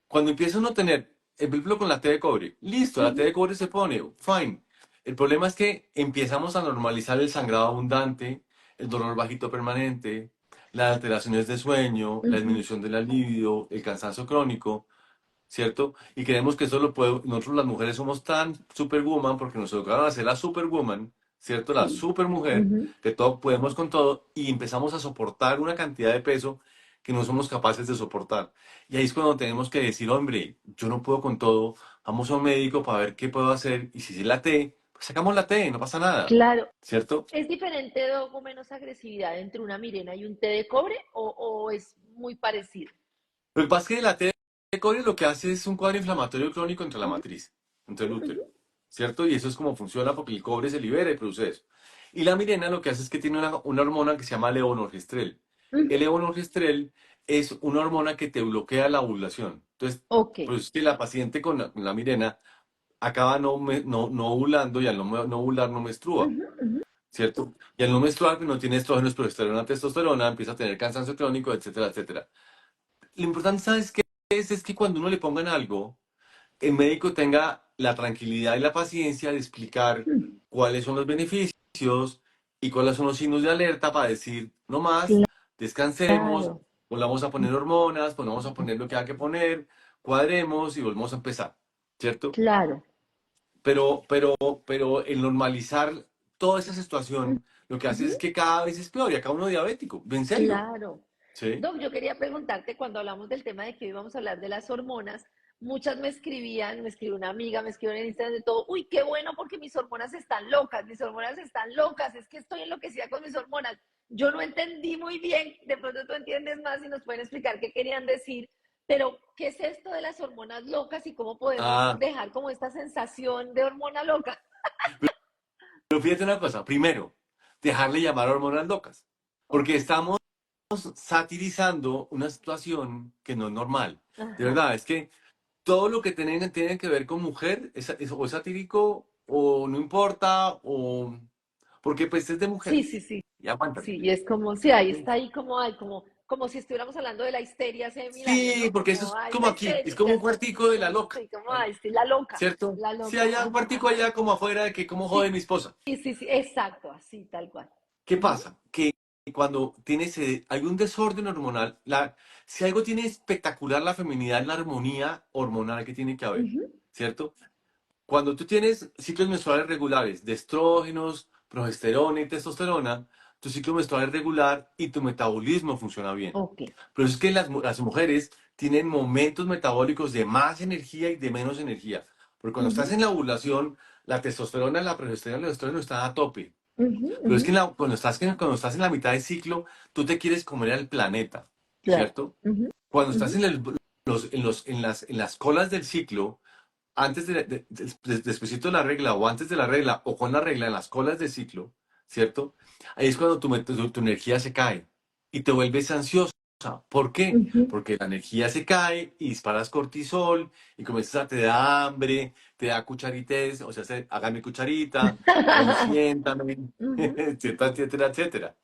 Cuando empieza uno a tener, ejemplo con la T de cobre, listo, la T de Ujú, cobre se pone, fine. El problema es que empezamos a normalizar el sangrado abundante, el dolor bajito permanente, las alteraciones de sueño, la ujú. disminución de la libido, el cansancio crónico, ¿cierto? Y creemos que eso lo puede, nosotros las mujeres somos tan superwoman porque nos educaron a ser la superwoman, ¿cierto? La Sí. supermujer, Ujú. que todo podemos con todo y empezamos a soportar una cantidad de peso que no somos capaces de soportar. Y ahí es cuando tenemos que decir, hombre, yo no puedo con todo, vamos a un médico para ver qué puedo hacer y si es la T, pues sacamos la T, no pasa nada, Claro. ¿cierto? ¿Es diferente, Doc, o menos agresividad entre una Mirena y un té de cobre o es muy parecido? Lo que pasa es que la T de cobre lo que hace es un cuadro inflamatorio crónico entre la Ujú, matriz, entre el útero, ujú, ¿cierto? Y eso es como funciona porque el cobre se libera y produce eso. Y la mirena lo que hace es que tiene una hormona que se llama levonorgestrel. El ujú. levonorgestrel es una hormona que te bloquea la ovulación. Entonces, Ok. pues es que la paciente con la mirena acaba no ovulando y al no ovular no menstrua, Ujú, ujú. ¿cierto? Y al no menstruar, pues no tiene estrógenos, progesterona, testosterona, empieza a tener cansancio crónico, etcétera, etcétera. Lo importante, ¿sabes qué es? Es que cuando uno le pongan algo, el médico tenga la tranquilidad y la paciencia de explicar Mm. cuáles son los beneficios y cuáles son los signos de alerta para decir, no más, descansemos, Claro, volvamos a poner hormonas, volvamos a poner lo que hay que poner, cuadremos y volvemos a empezar, ¿cierto? claro. Pero el normalizar toda esa situación, lo que hace Ujú. es que cada vez es peor y acá uno diabético, en serio, Claro. ¿sí? Doc, yo quería preguntarte, cuando hablamos del tema de que hoy vamos a hablar de las hormonas, muchas me escribían, me escribió una amiga, me escribió en Instagram de todo, uy, qué bueno porque mis hormonas están locas, es que estoy enloquecida con mis hormonas. Yo no entendí muy bien, de pronto tú entiendes más y nos pueden explicar qué querían decir, pero ¿qué es esto de las hormonas locas y cómo podemos Ah, dejar como esta sensación de hormona loca? pero fíjate una cosa, primero, dejarle llamar hormonas locas, Ok, porque estamos satirizando una situación que no es normal. De ajá. verdad, es que todo lo que tiene que ver con mujer o es satírico o no importa, o porque pues es de Sí, sí, mujeres. sí. Y aguantan. Sí, y es como, sí, ahí está ahí como, ay, como si estuviéramos hablando de la histeria hace 1000 años, Sí, ¿no? porque eso Como, es ay, como la aquí, es como histérica, un cuartico de la loca, sí, como, ay, sí, la loca, ¿cierto? la Sí, loca, hay un ajá, cuartico ajá. allá como afuera de que cómo jode Sí, mi esposa. sí, sí, sí, exacto, así, tal cual. ¿Qué Ujú, pasa? Que cuando hay un desorden hormonal, si algo tiene espectacular la feminidad es la armonía hormonal que tiene que haber, ujú, ¿cierto? Cuando tú tienes ciclos menstruales regulares de estrógenos, progesterona y testosterona, tu ciclo menstrual es regular y tu metabolismo funciona bien. ok. Pero es que las mujeres tienen momentos metabólicos de más energía y de menos energía. Porque cuando estás Ujú, en la ovulación, la testosterona, la progesterona y el estrógeno están a tope. ujú, Pero es ujú. que cuando estás en la mitad del ciclo, tú te quieres comer al planeta, Claro. ¿cierto? Ujú, Cuando estás ujú, en las colas del ciclo, antes despuesito de la regla o antes de la regla o con la regla en las colas del ciclo, ¿cierto? Ahí es cuando tu energía se cae y te vuelves ansiosa. ¿Por qué? ujú. Porque la energía se cae y disparas cortisol y comienzas te da hambre, te da cucharites, o sea, hágame cucharita, consiéntame, Ujú, etcétera, etcétera, etcétera.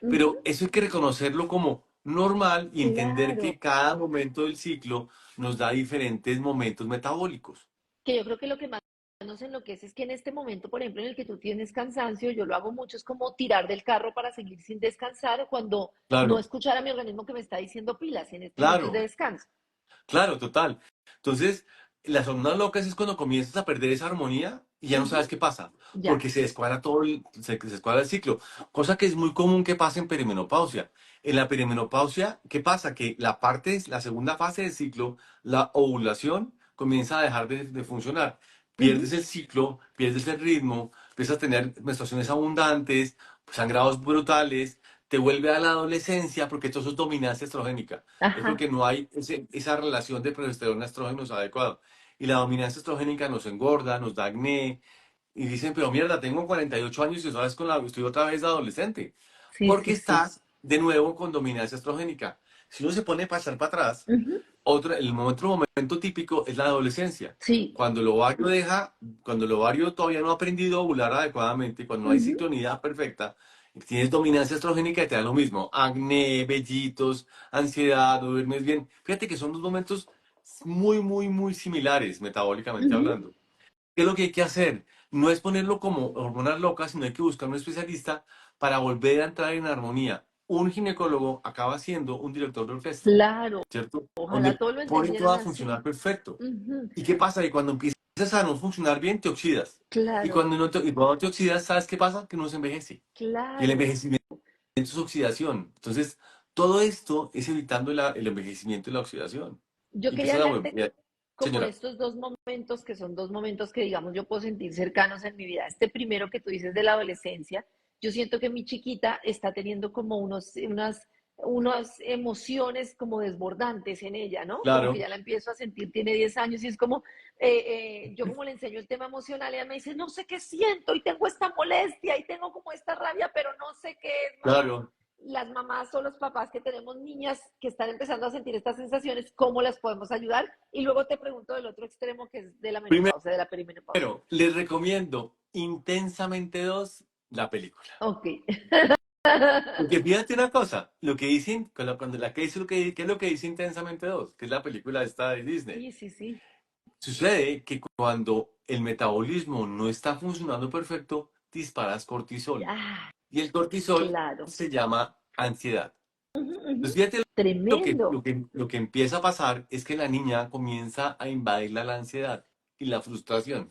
ujú. Pero eso hay que reconocerlo como normal y entender Claro. que cada momento del ciclo nos da diferentes momentos metabólicos. Que yo creo que lo que más nos enloquece es que en este momento, por ejemplo, en el que tú tienes cansancio, yo lo hago mucho, es como tirar del carro para seguir sin descansar, cuando no Claro, escuchar a mi organismo que me está diciendo pilas, en este momento es de claro, descanso. claro, total. Entonces, las hormonas locas es cuando comienzas a perder esa armonía y ya no Ujú, sabes qué pasa, ya. porque se descuadra se descuadra el ciclo, cosa que es muy común que pase en perimenopausia. En la perimenopausia, ¿qué pasa? Que la segunda fase del ciclo, la ovulación, comienza a dejar de funcionar. Ujú, Pierdes el ciclo, pierdes el ritmo, empiezas a tener menstruaciones abundantes, sangrados brutales, te vuelve a la adolescencia porque todo eso es dominancia estrogénica. Es ajá. porque no hay esa relación de progesterona-estrógenos adecuado. Y la dominancia estrogénica nos engorda, nos da acné. Y dicen, pero mierda, tengo 48 años y sabes estoy otra vez adolescente. Sí, Porque sí, sí. estás de nuevo con dominancia estrogénica. Si uno se pone a pasar para atrás, Ujú, otro momento típico es la adolescencia. sí. Cuando el ovario cuando el ovario todavía no ha aprendido a ovular adecuadamente, cuando no hay Ujú, sincronía perfecta, tienes dominancia estrogénica y te da lo mismo. Acné, vellitos, ansiedad, no duermes bien. Fíjate que son dos momentos muy, muy, muy similares metabólicamente ujú. hablando. ¿Qué es lo que hay que hacer? No es ponerlo como hormonas locas, sino hay que buscar un especialista para volver a entrar en armonía. Un ginecólogo acaba siendo un director de orquesta, Claro. ¿cierto? Ojalá Donde todos lo pone todo entendieran a así. funcionar perfecto. Ujú, ¿Y qué pasa? Que cuando empiezas a no funcionar bien, te oxidas. Y claro, cuando te oxidas, ¿sabes qué pasa? Que no se envejece. Y el claro. envejecimiento es oxidación. Entonces, todo esto es evitando el envejecimiento y la oxidación. Yo Y quería empiezas a hablarte volver. como de Señora, estos dos momentos que son dos momentos que, digamos, yo puedo sentir cercanos en mi vida. Este primero que tú dices de la adolescencia, yo siento que mi chiquita está teniendo como unas emociones como desbordantes en ella, ¿no? Como que claro, ya la empiezo a sentir, tiene 10 años y es como, yo como le enseño el tema emocional, ella me dice, no sé qué siento y tengo esta molestia y tengo como esta rabia, pero no sé qué es, mamá. claro. Las mamás o los papás que tenemos niñas que están empezando a sentir estas sensaciones, ¿cómo las podemos ayudar? Y luego te pregunto del otro extremo que es de la menopausia, de la perimenopausia. Pero les recomiendo Intensamente 2 la película. Ok. Porque fíjate una cosa, lo que dicen, cuando la que dice ¿qué es lo que dice Intensamente 2? Que es la película esta de Disney. Sí, sí, sí. Sucede que cuando el metabolismo no está funcionando perfecto, disparas cortisol. Ah, Y el cortisol claro. se llama ansiedad. Ujú, ujú. Entonces fíjate Tremendo. lo que empieza a pasar es que la niña comienza a invadirla la ansiedad y la frustración.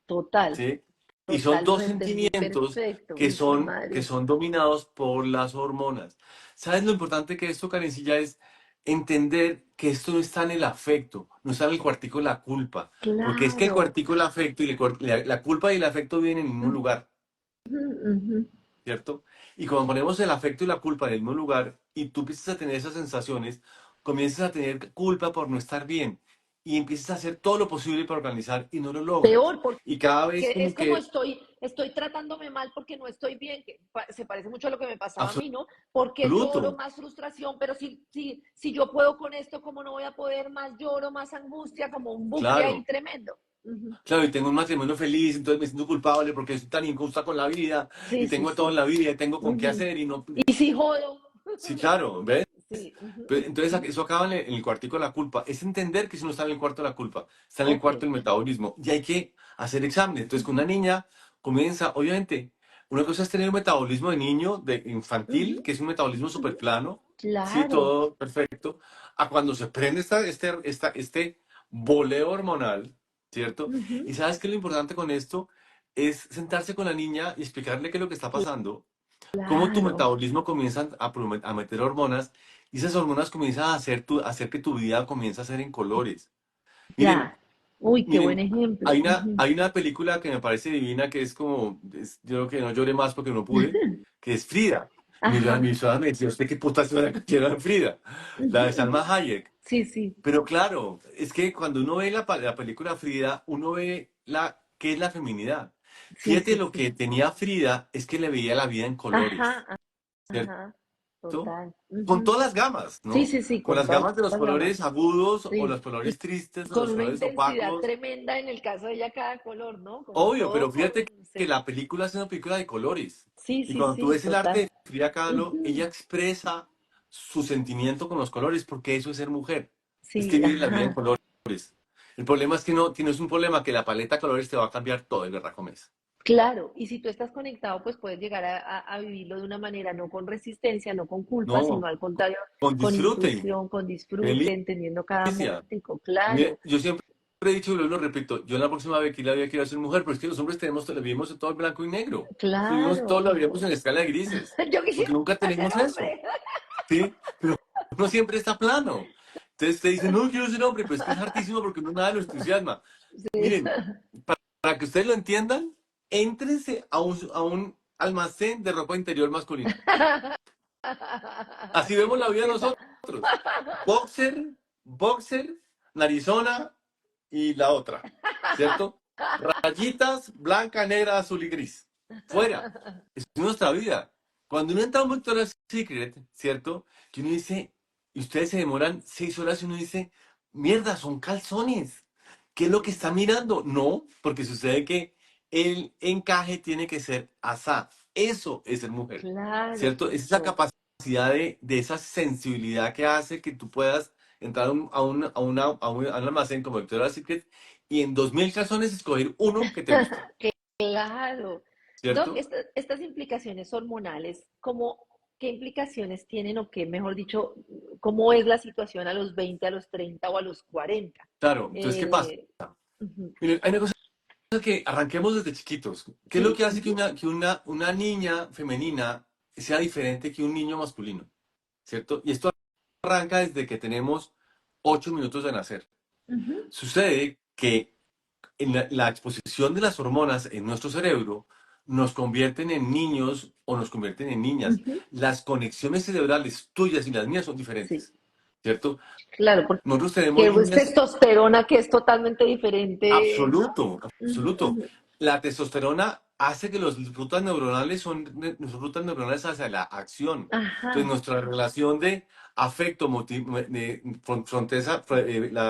Total. ¿Sí? Y son Total, lo dos entendí sentimientos perfecto. Hijo de que madre. son dominados por las hormonas. ¿Sabes lo importante que esto, Karencilla, es entender que esto no está en el afecto, no está en el cuartico de la culpa? Porque es que el Claro. cuartico del afecto y la culpa y el afecto vienen en el mismo Ujú, lugar, ujú. ¿cierto? Y cuando ponemos el afecto y la culpa en el mismo lugar y tú empiezas a tener esas sensaciones, comienzas a tener culpa por no estar bien y empiezas a hacer todo lo posible para organizar y no lo logras. Peor, porque Y cada vez es como como que estoy tratándome mal porque no estoy bien, que se parece mucho a lo que me pasaba a mí, ¿no? Porque lloro absoluto. más frustración, pero si yo puedo con esto, ¿cómo no voy a poder? Más lloro, más angustia, como un bucle ahí Claro, tremendo. Ujú. claro, y tengo un matrimonio feliz, entonces me siento culpable porque soy tan injusta con la vida Sí, y sí, tengo todo en sí. la vida y tengo con qué Ujú. hacer y no. Y si jodo. Sí, claro, ¿ves? Sí. Ujú, Entonces ujú. eso acaba en el cuartico de la culpa. Es entender que si no está en el cuarto de la culpa, está en el Ok. cuarto del metabolismo y hay que hacer exámenes. Entonces, con Ujú, una niña comienza, obviamente, una cosa es tener un metabolismo de niño, de infantil, ujú, que es un metabolismo ujú. súper plano, sí, Claro. todo perfecto, a cuando se prende este boleo hormonal, ¿cierto? Ujú. Y sabes que lo importante con esto es sentarse con la niña y explicarle qué es lo que está pasando, cómo tu Claro. metabolismo comienza a meter hormonas Y esas hormonas comienzan a hacer que tu vida comience a ser en colores. Miren, Ya. Uy, qué buen miren, ejemplo. Ujú. hay una película que me parece divina que es como, yo creo que no lloré más porque no pude, que es Frida. Y Ajá. mi suegra me decía, ¿usted qué puta suena que quiera en Frida? Ujú, La de ujú. Salma Hayek. Sí, sí. Pero claro, es que cuando uno ve la película Frida, uno ve qué es la feminidad. Sí, Fíjate, sí, lo sí. que tenía Frida es que le veía la vida en colores, Ajá, ¿cierto? ajá. Total. Con Ujú. todas las gamas, Sí, ¿no? sí, sí, Con con las todas gamas de los las gamas. colores agudos o Sí. los colores Y tristes o con los una colores intensidad opacos. tremenda en el caso de ella cada color, ¿no? Como Obvio, todo pero con... fíjate que Sí, la película es una película de colores. sí, Y sí, cuando tú sí, ves el arte total. de Frida Kahlo, ella Ujú. expresa su sentimiento con los colores, porque eso es ser mujer. Es que Sí, vive la vida en ajá. colores. El problema es que no tienes un problema que la paleta de colores te va a cambiar todo el berraco mes. Claro, y si tú estás conectado, pues puedes llegar a vivirlo de una manera no con resistencia, no con culpa, sino No, al contrario, con con disfrute, intuición, con disfrute, felicia. entendiendo cada momentico. Claro, Yo siempre he dicho y lo repito, yo la próxima vez que la vida quiero ser mujer, pero es que los hombres vivimos todo en blanco y negro. Vivimos todo, claro. lo vivimos en escala de grises, Yo porque quisiera nunca ser tenemos eso, hombre. ¿sí? Pero uno siempre está plano. Entonces te dicen, no quiero ser hombre, pero es que es hartísimo porque no nada lo entusiasma. Sí. Miren, para que ustedes lo entiendan, éntrense a un almacén de ropa interior masculina. Así vemos la vida Esa- nosotros. Boxer, boxer, narizona y la otra, ¿cierto? Rayitas, blanca, negra, azul y gris. Fuera. Es nuestra vida. Cuando uno entra a un Victoria's Secret, ¿cierto? Que uno dice, y ustedes se demoran 6 horas y uno dice, mierda, son calzones. ¿Qué es lo que está mirando? No, porque sucede que el encaje tiene que ser asá. Eso es ser mujer, Claro, ¿cierto? Es esa capacidad de esa sensibilidad que hace que tú puedas entrar a un almacén como Victoria's Secret y en 2000 calzones escoger uno que te gusta, claro. Doc, ¿cierto? estas implicaciones hormonales, ¿cómo, qué implicaciones tienen o qué, mejor dicho, cómo es la situación a los 20, a los 30 o a los 40? Claro, entonces, ¿qué pasa? Eh, ujú. Miren, hay una cosa que arranquemos desde chiquitos. ¿Qué es lo Sí, que hace que ujú, una niña femenina sea diferente que un niño masculino? ¿Cierto? Y esto arranca desde que tenemos 8 minutos de nacer. ujú, Sucede que en la exposición de las hormonas en nuestro cerebro nos convierten en niños o nos convierten en niñas. ujú. Las conexiones cerebrales tuyas y las mías son Sí, diferentes, ¿cierto? claro, porque Nosotros tenemos es líneas. testosterona que es totalmente diferente, ¿no? Absoluto, Ujú, absoluto. ujú. La testosterona hace que los rutas neuronales son rutas neuronales hacia la acción. Entonces, Ajá. nuestra relación de afecto,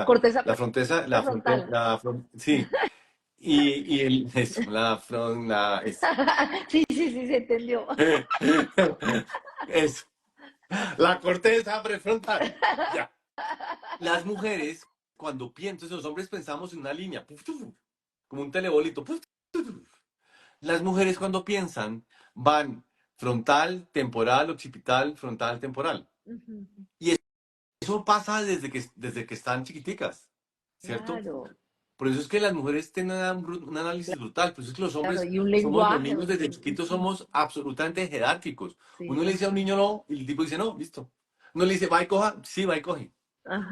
Corteza la fronteza, prefrontal. sí, eso, eso. Sí, sí, sí, se entendió. Eso, la corteza prefrontal. Ya. Las mujeres, cuando piensan, los hombres pensamos en una línea, puf, tuf, como un telebolito. Puf, tuf, tuf. Las mujeres cuando piensan van frontal, temporal, occipital, frontal, temporal. Ujú, Y eso pasa desde que están chiquiticas, ¿cierto? claro, Por eso es que las mujeres tienen un análisis brutal. Por eso es que los claro, hombres y un somos, los lenguaje. niños desde chiquitos Ujú, somos absolutamente jerárquicos. sí, Uno le dice a un ajá, niño no, y el tipo dice no, listo. Uno le dice va y coja, sí, va y coge.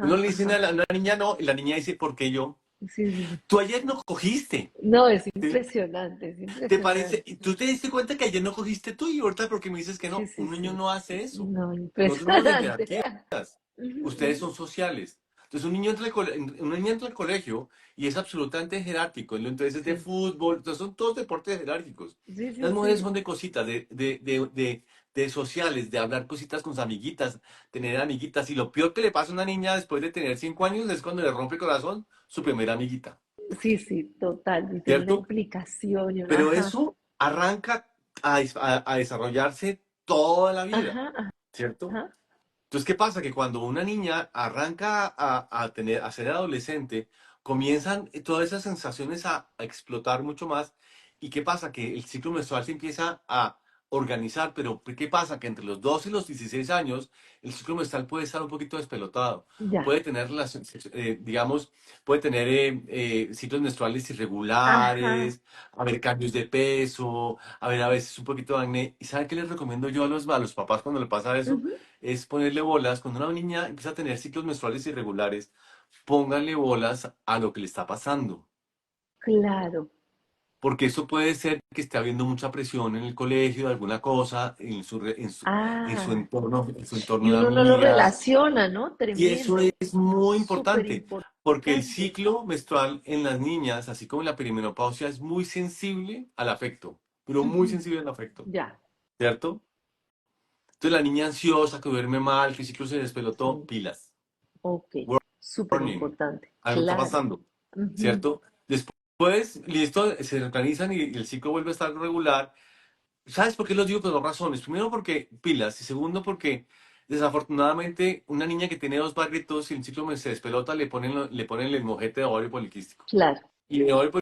Uno ajá, le dice ajá. a una niña no, y la niña dice, ¿por qué yo? Sí, sí, sí. Tú ayer no cogiste. No, es ¿Sí? impresionante, es ¿Te parece? impresionante. ¿Tú te diste cuenta que ayer no cogiste tú y ahorita porque me dices que Sí, no? sí, Un niño sí. no hace eso. No, Nosotros vamos en impresionante. jerarquías. Ujú, Ustedes ujú. son sociales. Entonces un niño entra al colegio y es absolutamente jerárquico. Entonces es de Sí, fútbol, entonces son todos deportes jerárquicos. sí, Las sí, mujeres sí. son de cositas, de sociales, de hablar cositas con sus amiguitas, tener amiguitas. Y lo peor que le pasa a una niña después de tener 5 años es cuando le rompe el corazón su primera amiguita. Sí, sí, total. Y tiene una ¿Cierto? implicación y Pero ajá, eso arranca a desarrollarse toda la vida, ajá, ¿cierto? ajá. Entonces, ¿qué pasa? Que cuando una niña arranca a ser adolescente, comienzan todas esas sensaciones a explotar mucho más. ¿Y qué pasa? Que el ciclo menstrual se empieza a organizar, pero ¿qué pasa? Que entre los 12 y los 16 años el ciclo menstrual puede estar un poquito despelotado, Ya. puede tener digamos, puede tener ciclos menstruales Ajá. irregulares, haber cambios de peso, haber a veces un poquito de acné. ¿Y sabe qué les recomiendo yo a los papás cuando le pasa eso? Ujú. Es ponerle bolas. Cuando una niña empieza a tener ciclos menstruales irregulares, pónganle bolas a lo que le está pasando. Claro. Porque eso puede ser que esté habiendo mucha presión en el colegio, alguna cosa, Ah, en su entorno y de uno no lo amigas. relaciona, ¿no? Y eso Tremendo. es muy Súper importante, porque el importante. ciclo menstrual en las niñas, así como en la perimenopausia, es muy sensible al afecto, pero muy Ujú. sensible al afecto, Ya. ¿cierto? Entonces la niña ansiosa, que duerme mal, que el ciclo se despelotó, Sí. pilas, Ok. Súper warning, importante. algo está Claro. pasando, Ujú. ¿cierto? Después, listo, se organizan y el ciclo vuelve a estar regular. ¿Sabes por qué los digo? Por dos razones. Primero, porque pilas. Y segundo, porque desafortunadamente una niña que tiene dos barritos y el ciclo se despelota, le ponen el mojete de ovario poliquístico. Claro. Y el ovario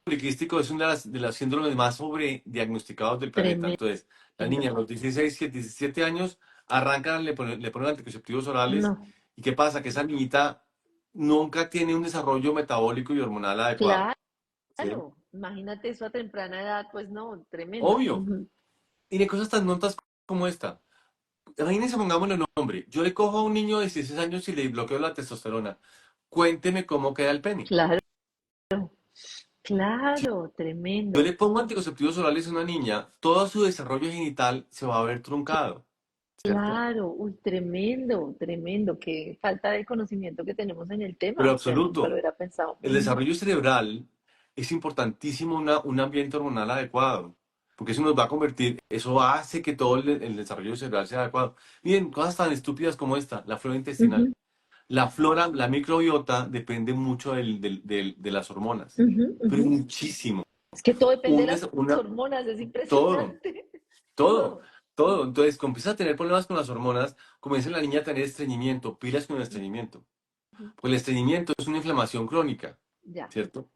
poliquístico es una de las síndromes más sobrediagnosticados del planeta. Tremendo. Entonces, la niña a los 16, 17 años arrancan, le ponen anticonceptivos orales. No. ¿Y qué pasa? Que esa niñita nunca tiene un desarrollo metabólico y hormonal adecuado. Claro. ¿Sí? Imagínate eso a temprana edad, pues no, tremendo. Obvio. Ujú. Y de cosas tan notas como esta. Imagínense, pongámosle un nombre. Yo le cojo a un niño de 16 años y le bloqueo la testosterona. Cuénteme cómo queda el pene. Claro. Si Claro, yo tremendo. le pongo anticonceptivos orales a una niña, todo su desarrollo genital se va a ver truncado, ¿cierto? Claro, uy, tremendo, tremendo. Qué falta de conocimiento que tenemos en el tema. Pero O sea, nunca lo absoluto. hubiera pensado. El Ujú. desarrollo cerebral es importantísimo un ambiente hormonal adecuado, porque eso nos va a convertir, eso hace que todo el desarrollo cerebral sea adecuado. Miren, cosas tan estúpidas como esta, la flora intestinal. Ujú, La flora, la microbiota depende mucho de las hormonas, ujú, pero ujú. muchísimo. Es que todo depende de las Una, hormonas, es todo, impresionante. todo, Todo. todo. Entonces, cuando empiezas a tener problemas con las hormonas, comienza la niña a tener estreñimiento, pilas con el estreñimiento. Ujú. Pues el estreñimiento es una inflamación crónica, Ya. ¿cierto?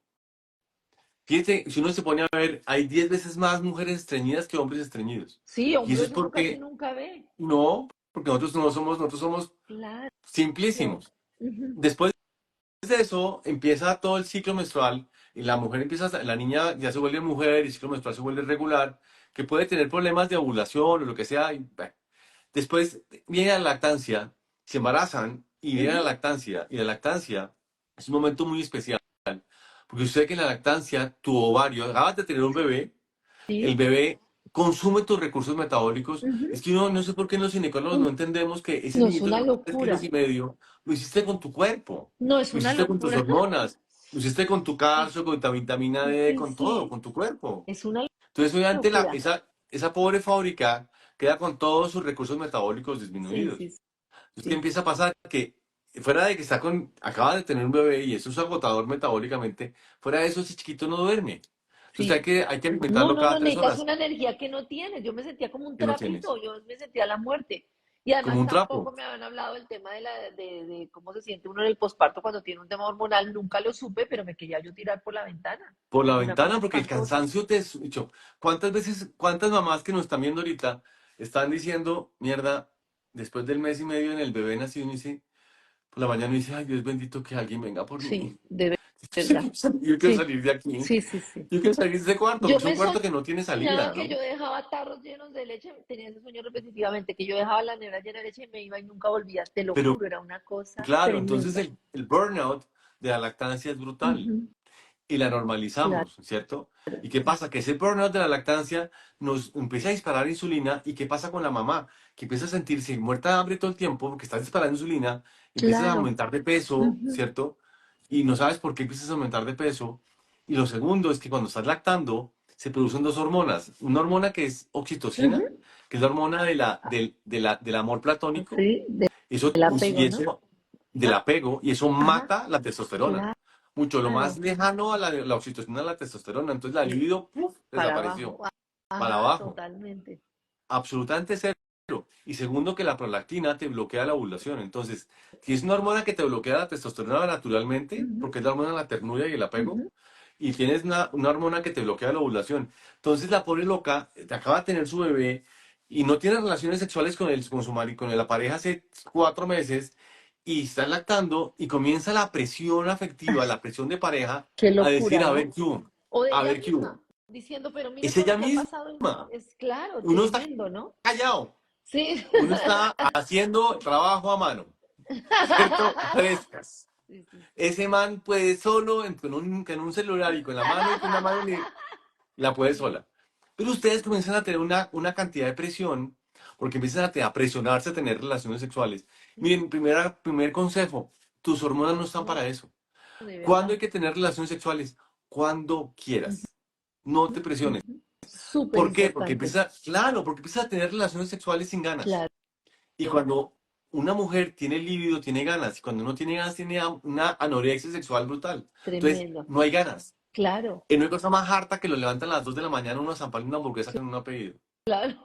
Fíjate, si uno se pone a ver, hay 10 veces más mujeres estreñidas que hombres estreñidos. Sí, Y eso hombres es uno casi porque, nunca ve. no, porque nosotros somos Claro. simplísimos. Ujú, Después de eso empieza todo el ciclo menstrual y la mujer la niña ya se vuelve mujer y el ciclo menstrual se vuelve regular, que puede tener problemas de ovulación o lo que sea. Bueno. Después viene la lactancia, se embarazan y viene la ujú. lactancia. Y la lactancia es un momento muy especial, porque usted que en la lactancia, tu ovario, acabas de tener un bebé, el Sí. bebé consume tus recursos metabólicos. Ujú. Es que no sé por qué los ginecólogos no entendemos que ese No, es niñito una de 3 kilos locura. y medio lo hiciste con tu cuerpo, No, es lo una hiciste con tus locura. hormonas, lo hiciste con tu Sí, calcio, con tu vitamina D, sí, con todo, sí, con tu cuerpo. es una Entonces, obviamente, locura. esa pobre fábrica queda con todos sus recursos metabólicos Sí, sí, disminuidos. Entonces, ¿qué sí. empieza a pasar? Que fuera de que acaba de tener un bebé y eso es agotador metabólicamente, fuera de eso, ese chiquito no duerme. Entonces, Sí. hay que No, alimentarlo no, cada no, tres necesitas horas, una energía que no tienes. Yo me sentía como un que no tienes. trapito, yo me sentía la muerte. Y Como además un trapo. tampoco me habían hablado del tema de cómo se siente uno en el posparto cuando tiene un tema hormonal. Nunca lo supe, pero me quería yo tirar por la ventana. Por la Una cosa ventana, porque el espantosa. cansancio te... Dicho, ¿cuántas veces, cuántas mamás que nos están viendo ahorita están diciendo, mierda, después del mes y medio en el bebé nacido, y dice, por la mañana dice, ay, Dios bendito que alguien venga por Sí, mí. de verdad. Yo quiero Sí, salir de aquí. sí, sí, sí. Yo quiero salir de ese cuarto, Yo porque es un me cuarto que no tiene soñaba salida, que ¿no? yo dejaba tarros llenos de leche, tenía ese sueño repetitivamente, que yo dejaba la nevera llena de leche y me iba y nunca volvía. Te lo Pero juro, era una cosa claro, entonces tremenda. el burnout de la lactancia es brutal Ujú. y la Claro, normalizamos, ¿cierto? ¿Y qué pasa? Que ese burnout de la lactancia nos empieza a disparar insulina. ¿Y qué pasa con la mamá? Que empieza a sentirse muerta de hambre todo el tiempo porque estás disparando insulina, empiezas a claro. aumentar de peso, Ujú, ¿cierto? Y no sabes por qué empiezas a aumentar de peso. Y lo segundo es que cuando estás lactando se producen dos hormonas. Una hormona que es oxitocina, ujú. que es la hormona del amor platónico, Sí, eso, del y apego, ¿no? eso del apego, y eso Ajá, mata la testosterona. Mucho lo más claro. lejano a la oxitocina a la testosterona. Entonces la Es libido, ¡puf!, para desapareció. abajo. Para Ajá, abajo. totalmente. Absolutamente cero. Y segundo, que la prolactina te bloquea la ovulación. Entonces, si es una hormona que te bloquea la testosterona naturalmente, Ujú, porque es la hormona de la ternura y el apego, ujú. y tienes una hormona que te bloquea la ovulación. Entonces la pobre loca acaba de tener su bebé y no tiene relaciones sexuales con su marido, con la pareja hace 4 meses y está lactando y comienza la presión afectiva, la presión de pareja Qué a decir, locura, a ¿no? ver qué hubo, O de a ella ver qué hubo. misma, diciendo, pero mire Es todo lo ella que ha pasado. misma. Es claro, Uno está tremendo, ¿no? callado. Sí. Uno está haciendo trabajo a mano, ¿cierto? Frescas. Sí, sí, sí. Ese man puede solo con un celular y con la mano y con la mano la puede Sí. sola. Pero ustedes comienzan a tener una cantidad de presión porque empiezan a presionarse a tener relaciones sexuales. Miren, primer consejo, tus hormonas no están No, para eso. de ¿Cuándo verdad. hay que tener relaciones sexuales? Cuando quieras. No te presiones. Ujú. Súper ¿Por qué? importante. Claro, porque empiezas a tener relaciones sexuales sin ganas. Claro, Y cuando una mujer tiene líbido, tiene ganas. Y cuando no tiene ganas, tiene una anorexia sexual brutal. Entonces, tremendo. no hay ganas. Claro, Y no hay cosa más harta que lo levantan a las 2 de la mañana uno a zamparle una hamburguesa que no ha pedido. claro.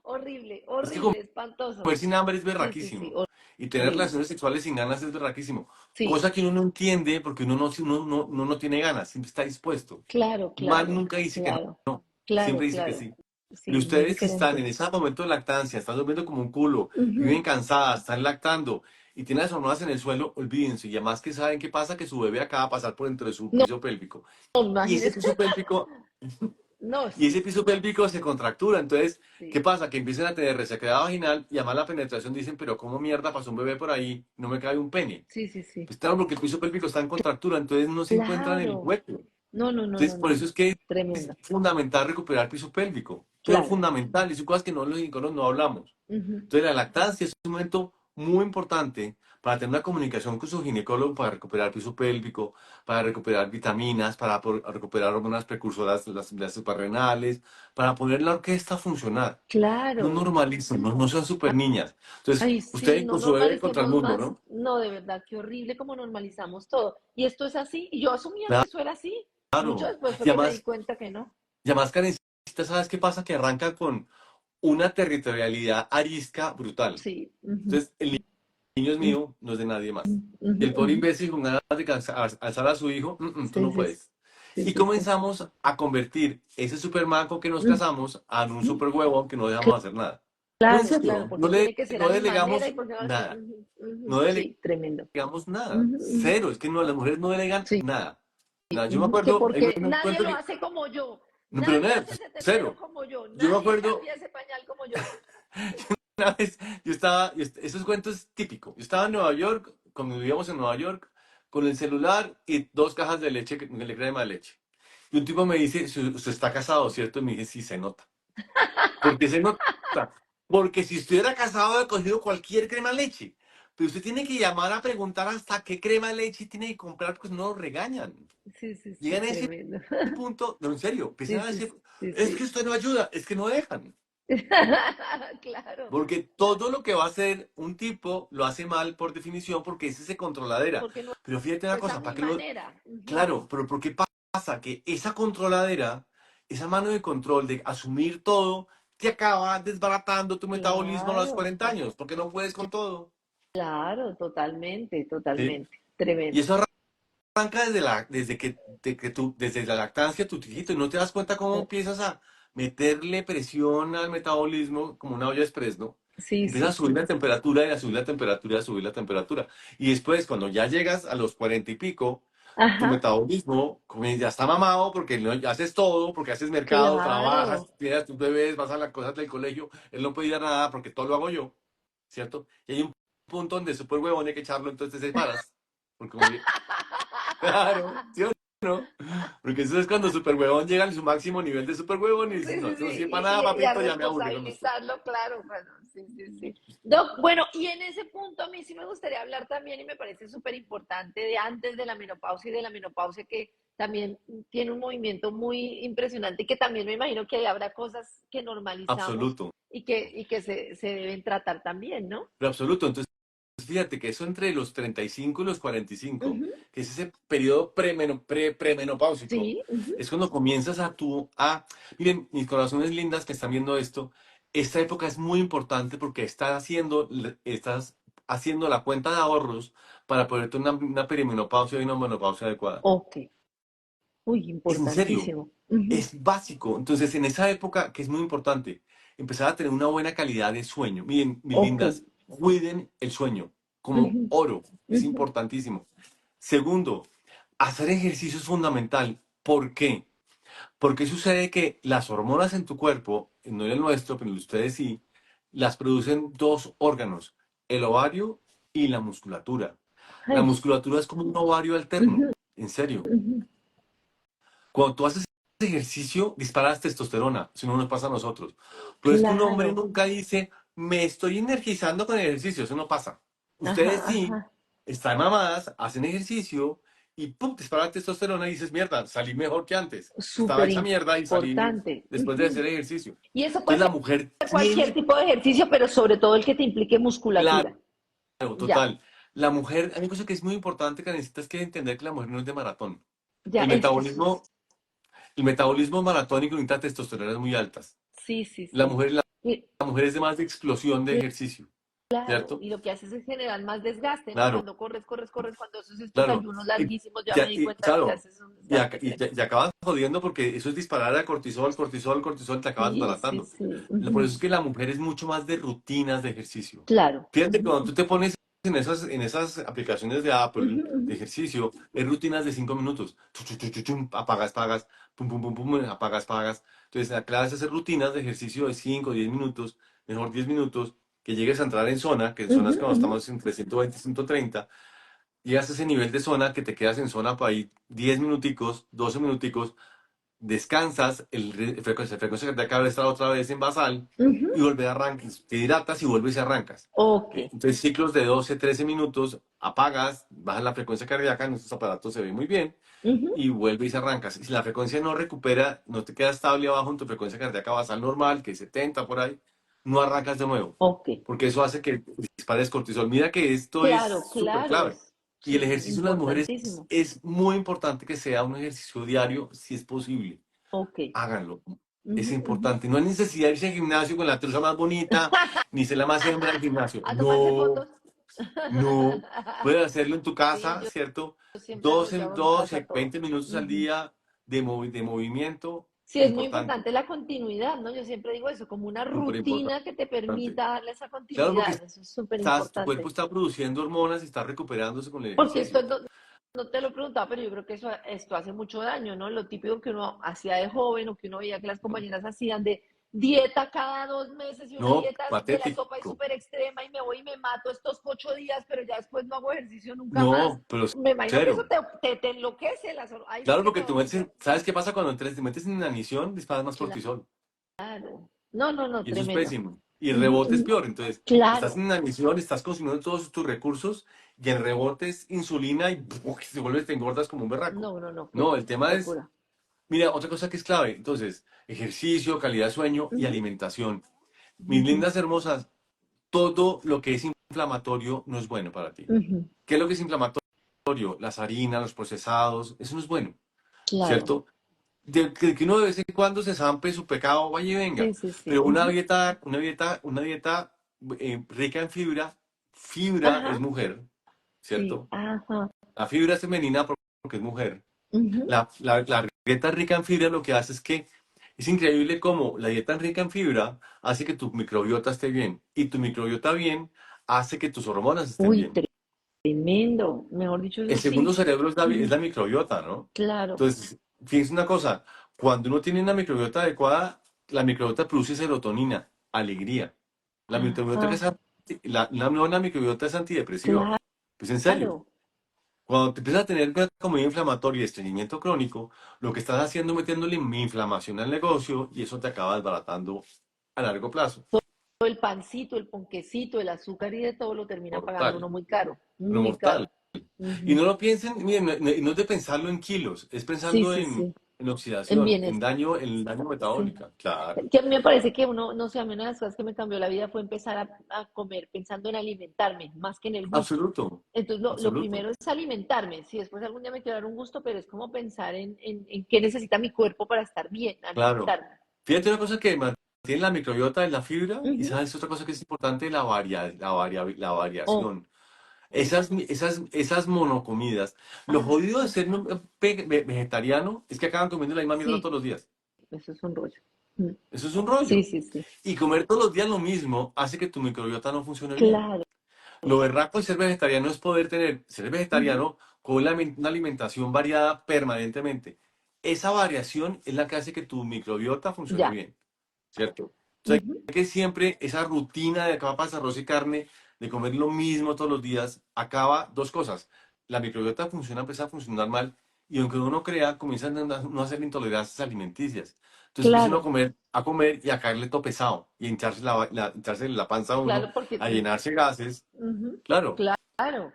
Horrible, Es que horrible, espantoso. comer sin hambre es Sí, sí, sí, berraquísimo. Y tener horrible. relaciones sexuales sin ganas es berraquísimo. Sí, Cosa que uno no entiende porque uno no tiene ganas, siempre está dispuesto. claro, Man claro, nunca dice que no, claro, no, claro, siempre dice que claro. sí. Y Sí, muy ustedes si están diferente. en ese momento de lactancia, están durmiendo como un culo, Ujú. viven cansadas, están lactando y tienen las hormonas en el suelo, olvídense. Y además que saben qué pasa, que su bebé acaba de pasar por dentro de su No, piso pélvico. Y ese imagínese. piso pélvico No, Y ese sí, piso pélvico se contractura. Entonces, ¿qué sí, pasa? Que empiezan a tener resequedad vaginal y además la penetración dicen, pero ¿cómo mierda pasó un bebé por ahí? No me cabe un pene. sí, sí, sí. Pues claro, porque el piso pélvico está en contractura, entonces no se encuentra en el Claro. hueco. No, no, no, no, Entonces, por no. eso es que es Tremendo. fundamental recuperar piso pélvico. Pero Claro. fundamental, y son cosas que los ginecólogos no hablamos. Ujú. Entonces, la lactancia es un momento muy importante para tener una comunicación con su ginecólogo para recuperar piso pélvico, para recuperar vitaminas, para recuperar hormonas precursoras, las suprarrenales, para poner la orquesta a funcionar. No Claro. normalicen, no sean super niñas. Entonces, Ay, usted sí, no con su bebé contra el normalicemos mundo, más. ¿no? No, de verdad, qué horrible como normalizamos todo. Y esto es así. Y yo asumía que eso era así. Mucho Claro. después fue Y que me di además, cuenta que no. Karencita, ¿sabes qué pasa? Que arranca con una territorialidad arisca brutal. Sí. Ujú, Entonces, el niño es ujú, mío, no es de nadie más. ujú, El pobre ujú. imbécil con ganas de alzar a su hijo, tú Sí, no sí, puedes. sí, Y sí, sí. comenzamos a convertir ese superman con que nos casamos en un Ujú. super huevón que no dejamos hacer nada. No, en Claro, claro, serio, porque tiene que ser no a mi manera y delegamos porque nada. ujú, ujú. No Sí, tremendo. delegamos nada. Ujú, ujú. Cero. Es que no, las mujeres no delegan Sí, nada. Nada. Yo me ujú. Que acuerdo, hay porque un nadie cuento lo que. hace como yo. No, pero Nadie nada, hace ese tetero cero. como yo. Yo me Nadie acuerdo, cambia ese pañal como yo. una vez, esos cuentos típicos. Yo estaba en Nueva York, cuando vivíamos en Nueva York, con el celular y 2 cajas de leche, de crema de leche. Y un tipo me dice, usted está casado, ¿cierto? Y me dice, sí, se nota. ¿Por qué se nota? Porque si estuviera casado, he cogido cualquier crema de leche. Pero usted tiene que llamar a preguntar hasta qué crema de leche tiene que comprar, porque no lo regañan. Sí, sí, sí, Llegan a ese tremendo. punto, no, en serio, Sí, empiezan a sí, decir, sí, es que sí. usted no ayuda, es que no dejan. Claro, Porque claro. todo lo que va a hacer un tipo lo hace mal por definición porque es ese controladera. Porque no Pero fíjate una es a cosa, mi para que lo... manera. Ujú. Claro, pero ¿por qué pasa? Que esa controladera, esa mano de control de asumir todo, te acaba desbaratando tu metabolismo a los Claro, 40 años, porque no puedes con todo. claro, totalmente, ¿Sí? totalmente. Y Tremendo. eso arranca desde la lactancia, tu hijito, y no te das cuenta cómo empiezas a meterle presión al metabolismo como una olla express, ¿no? Sí, Empieza sí, a subir sí. la temperatura y a subir la temperatura y a subir la temperatura. Y después, cuando ya llegas a los 40 y pico, tu Ajá, metabolismo ya está mamado porque ya haces todo, porque haces mercado, trabajas, claro. tienes tus bebés, vas a las cosas del colegio, él no puede ir a nada porque todo lo hago yo, ¿cierto? Y hay un punto donde súper huevón hay que echarlo, entonces te separas. Porque como, claro, ¿sí o no? Porque eso es cuando super huevón llega a su máximo nivel de super huevón y Sí, dices, no, sí, esto no sí. sirve para nada, Y a papito, ya me aburrí con esto. responsabilizarlo, claro, bueno, sí, sí, sí. Doc, bueno, y en ese punto a mí sí me gustaría hablar también y me parece súper importante de antes de la menopausia y de la menopausia que también tiene un movimiento muy impresionante y que también me imagino que ahí habrá cosas que normalizamos Absoluto, y que se deben tratar también, ¿no? pero absoluto. Entonces, fíjate que eso entre los 35 y los 45, Ujú. que es ese periodo premenopáusico, Sí, ujú. es cuando comienzas miren, mis corazones lindas que están viendo esto, esta época es muy importante porque estás haciendo la cuenta de ahorros para poder tener una perimenopausia y una menopausia adecuada. Ok, Uy, En serio, importantísimo. Ujú. es básico. Entonces, en esa época, que es muy importante, empezar a tener una buena calidad de sueño. Miren, mis Ok. lindas, cuiden el sueño como Ujú, oro. Es ujú. importantísimo. Segundo, hacer ejercicio es fundamental. ¿Por qué? Porque sucede que las hormonas en tu cuerpo, no en el nuestro, pero en el de ustedes sí, las producen dos órganos, el ovario y la musculatura. La Ay, musculatura es como un ovario alterno, ujú, en serio. ujú. Cuando tú haces ejercicio, disparas testosterona, si no nos pasa a nosotros. Pero es que un hombre Claro. nunca dice, me estoy energizando con el ejercicio, eso no pasa. Ustedes Ajá, sí, ajá. están mamadas, hacen ejercicio y ¡pum! Dispara testosterona y dices, mierda, salí mejor que antes. Estaba Súper hecha mierda y salí importante. después de Ujú. hacer ejercicio. Y eso puede Entonces la mujer ser cualquier tiene, tipo de ejercicio, pero sobre todo el que te implique claro, musculatura. Ya, total. La mujer, hay una cosa que es muy importante que necesitas que entender que la mujer no es de maratón. ya, El eso metabolismo, es. el metabolismo maratónico necesita testosteronas muy altas. Sí, sí, La sí. mujer, la, Y- la mujer es de más de explosión de ejercicio, claro, ¿cierto? y lo que haces es generar más desgaste, ¿no? Claro, Cuando corres, corres, corres, cuando haces estos claro. ayunos Y, larguísimos, ya me di cuenta que claro, haces un desgaste y tremendo. acabas jodiendo porque eso es disparar a cortisol, cortisol, cortisol, te acabas Sí, sí, baratando. sí. Por Ujú. eso es que la mujer es mucho más de rutinas de ejercicio. Claro. Fíjate que Ujú, cuando tú te pones en esas aplicaciones de ujú, Apple de ujú. ejercicio, es rutinas de 5 minutos. Apagas, pagas, pum, pum, pum, pum, apagas, pagas. Entonces, la clave es hacer rutinas de ejercicio de 5 10 minutos, mejor 10 minutos, que llegues a entrar en zona, que en Ujú, zonas cuando ujú. estamos entre 120 y 130, llegas a ese nivel de zona que te quedas en zona para ir 10 minuticos, 12 minuticos, descansas, frecuencia cardíaca debe estar otra vez en basal Ujú. y vuelve a arrancar, te hidratas y vuelves y arrancas. Ok. Entonces, ciclos de 12 13 minutos, apagas, bajas la frecuencia cardíaca, en estos aparatos se ve muy bien, Ujú. y vuelves y arrancas. Si la frecuencia no recupera, no te queda estable abajo en tu frecuencia cardíaca basal normal, que es 70 por ahí, no arrancas de nuevo, Ok. porque eso hace que dispares cortisol. Mira que esto es Claro, súper claro, clave. es Y el ejercicio en las mujeres importantísimo. es muy importante que sea un ejercicio diario, si es posible. Ok. Háganlo. Es Ujú, ujú. importante. No hay necesidad de irse al gimnasio con la truza más bonita, ni ser la más hembra del gimnasio. A tomarse No, fotos. no. Puedes hacerlo en tu Sí, casa, yo ¿cierto? siempre hago, 12, yo hago en mi 12, casa todo. 20 minutos al Ujú. día de movimiento, Sí, es muy importante, importante la continuidad, ¿no? Yo siempre digo eso, como una súper rutina que te importante. permita darle esa Claro, porque continuidad. Eso es súper tu cuerpo importante. está produciendo hormonas y está recuperándose con el Porque esto ejercicio. no te lo preguntaba, pero yo creo que esto hace mucho daño, ¿no? Lo típico que uno hacía de joven o que uno veía que las compañeras hacían de dieta cada 2 meses y una No, dieta de la sopa y patético. súper extrema y me voy y me mato estos 8 días, pero ya después no hago ejercicio nunca más. No, pero Me imagino que eso cero. te enloquece. Ahí sí Claro, que porque te tú metes obliga. ¿sabes qué pasa cuando te metes en inanición? Disparas más cortisol. Claro. No, no, no, Y eso es tremendo. pésimo. Y el Ujú, rebote es ujú. peor. Entonces, estás Claro. en inanición, estás consumiendo todos tus recursos y el rebote es insulina y ¡puf! Te vuelves, te engordas como un berraco. No, no, no, qué No, el tema es, locura. mira, otra cosa que es clave. Entonces, ejercicio, calidad de sueño y Ujú, alimentación. Mis ujú, lindas hermosas, todo lo que es inflamatorio no es bueno para ti. ujú. ¿Qué es lo que es inflamatorio? Las harinas, los procesados, eso no es bueno, Claro. ¿cierto? Que uno de vez en cuando se zampe su pecado, vaya y venga. Sí, sí, sí. Pero Ujú. una dieta rica en fibra, fibra es Ajá. mujer, Sí, ¿cierto? ajá. La fibra es femenina porque es mujer. Ujú. La dieta rica en fibra lo que hace es que es increíble cómo la dieta rica en fibra hace que tu microbiota esté bien. Y tu microbiota bien hace que tus hormonas estén Uy, bien. tremendo. Mejor dicho, El eso segundo sí. cerebro es Ujú. la microbiota, ¿no? Claro. Entonces, fíjense una cosa, cuando uno tiene una microbiota adecuada, la microbiota produce serotonina, alegría. La microbiota que Ajá. es una buena microbiota es antidepresiva. Pues en serio, Claro. cuando te empiezas a tener una comida inflamatoria y estreñimiento crónico, lo que estás haciendo es metiéndole inflamación al negocio y eso te acaba desbaratando a largo plazo. Todo el pancito, el ponquecito, el azúcar y de todo lo termina pagando Mortal, uno muy caro. pero Muy mortal. caro. Y Ujú. no lo piensen, miren, no es de pensarlo en kilos, es Sí, pensando sí, sí. en En oxidación, bienes. en daño Sí. metabólico. Claro, Que a mí me parece que uno, no sé, a mí una de las cosas que me cambió la vida fue empezar a comer pensando en alimentarme más que en el gusto. absoluto, Entonces, lo absoluto. primero es alimentarme. Si después algún día me quiero dar un gusto, pero es como pensar en qué necesita mi cuerpo para estar bien, Claro. alimentarme. Fíjate una cosa que mantiene la microbiota es la fibra y Ujú. sabes otra cosa que es importante, la Ok. variación. esas monocomidas. Lo Ah, jodido de ser vegetariano es que acaban comiendo la misma mierda sí, todos los días. eso es un rollo. Mm, Eso es un sí, rollo. sí, sí. Y comer todos los días lo mismo hace que tu microbiota no funcione bien. Claro. Lo berraco de ser vegetariano es poder ser Ujú. vegetariano con una alimentación variada permanentemente. Esa variación es la que hace que tu microbiota funcione Ya. bien, ¿cierto? Entonces, Ujú. hay que siempre esa rutina de papas, arroz y carne, de comer lo mismo todos los días, acaba dos cosas. La microbiota empieza a funcionar mal y aunque uno no crea, comienzan a no hacer intolerancias alimenticias. Entonces empieza uno Claro, a comer y a caerle todo pesado y a hincharse la panza a uno, claro, porque a tú. llenarse gases. Ujú. Claro. Claro.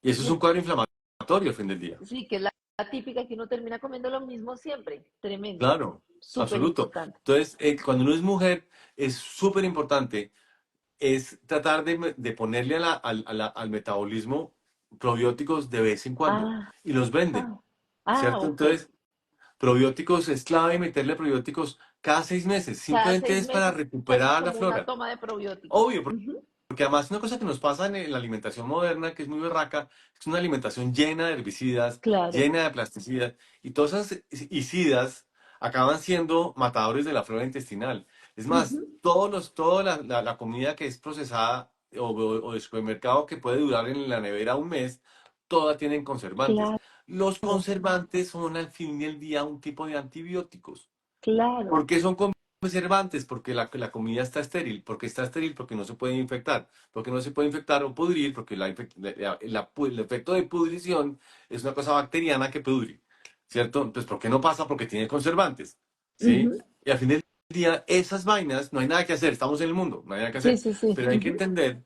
Y eso Y es un cuadro inflamatorio al fin del día. sí, que es la típica que uno termina comiendo lo mismo siempre. Tremendo. Claro, Súper absoluto. importante. Entonces, cuando uno es mujer, es súper importante es tratar de ponerle al metabolismo probióticos de vez en cuando. Ah, Y los venden, ah, ah, ¿cierto? ok. Entonces, probióticos es clave meterle probióticos cada 6 meses. Cada Simplemente seis es para meses como, recuperar la como una flora. toma de probióticos. Obvio, Ujú. porque además una cosa que nos pasa en la alimentación moderna, que es muy berraca, es una alimentación llena de herbicidas, Claro. llena de plasticidas, y todas esas herbicidas acaban siendo matadores de la flora intestinal. Es más, Ujú. toda la comida que es procesada o de supermercado que puede durar en la nevera un mes, todas tienen conservantes. Claro, Los conservantes son al fin del día un tipo de antibióticos. claro, ¿Por qué son conservantes? Porque la comida está estéril. ¿Por qué está estéril? Porque no se puede infectar. Porque no se puede infectar o pudrir, porque el efecto de pudrición es una cosa bacteriana que pudre. ¿Cierto? Pues ¿por qué no pasa? Porque tiene conservantes. ¿Sí? ujú. Y al fin del día, esas vainas, no hay nada que hacer. Estamos en el mundo, no hay nada que Sí, hacer. sí, sí. Pero hay que Ujú. entender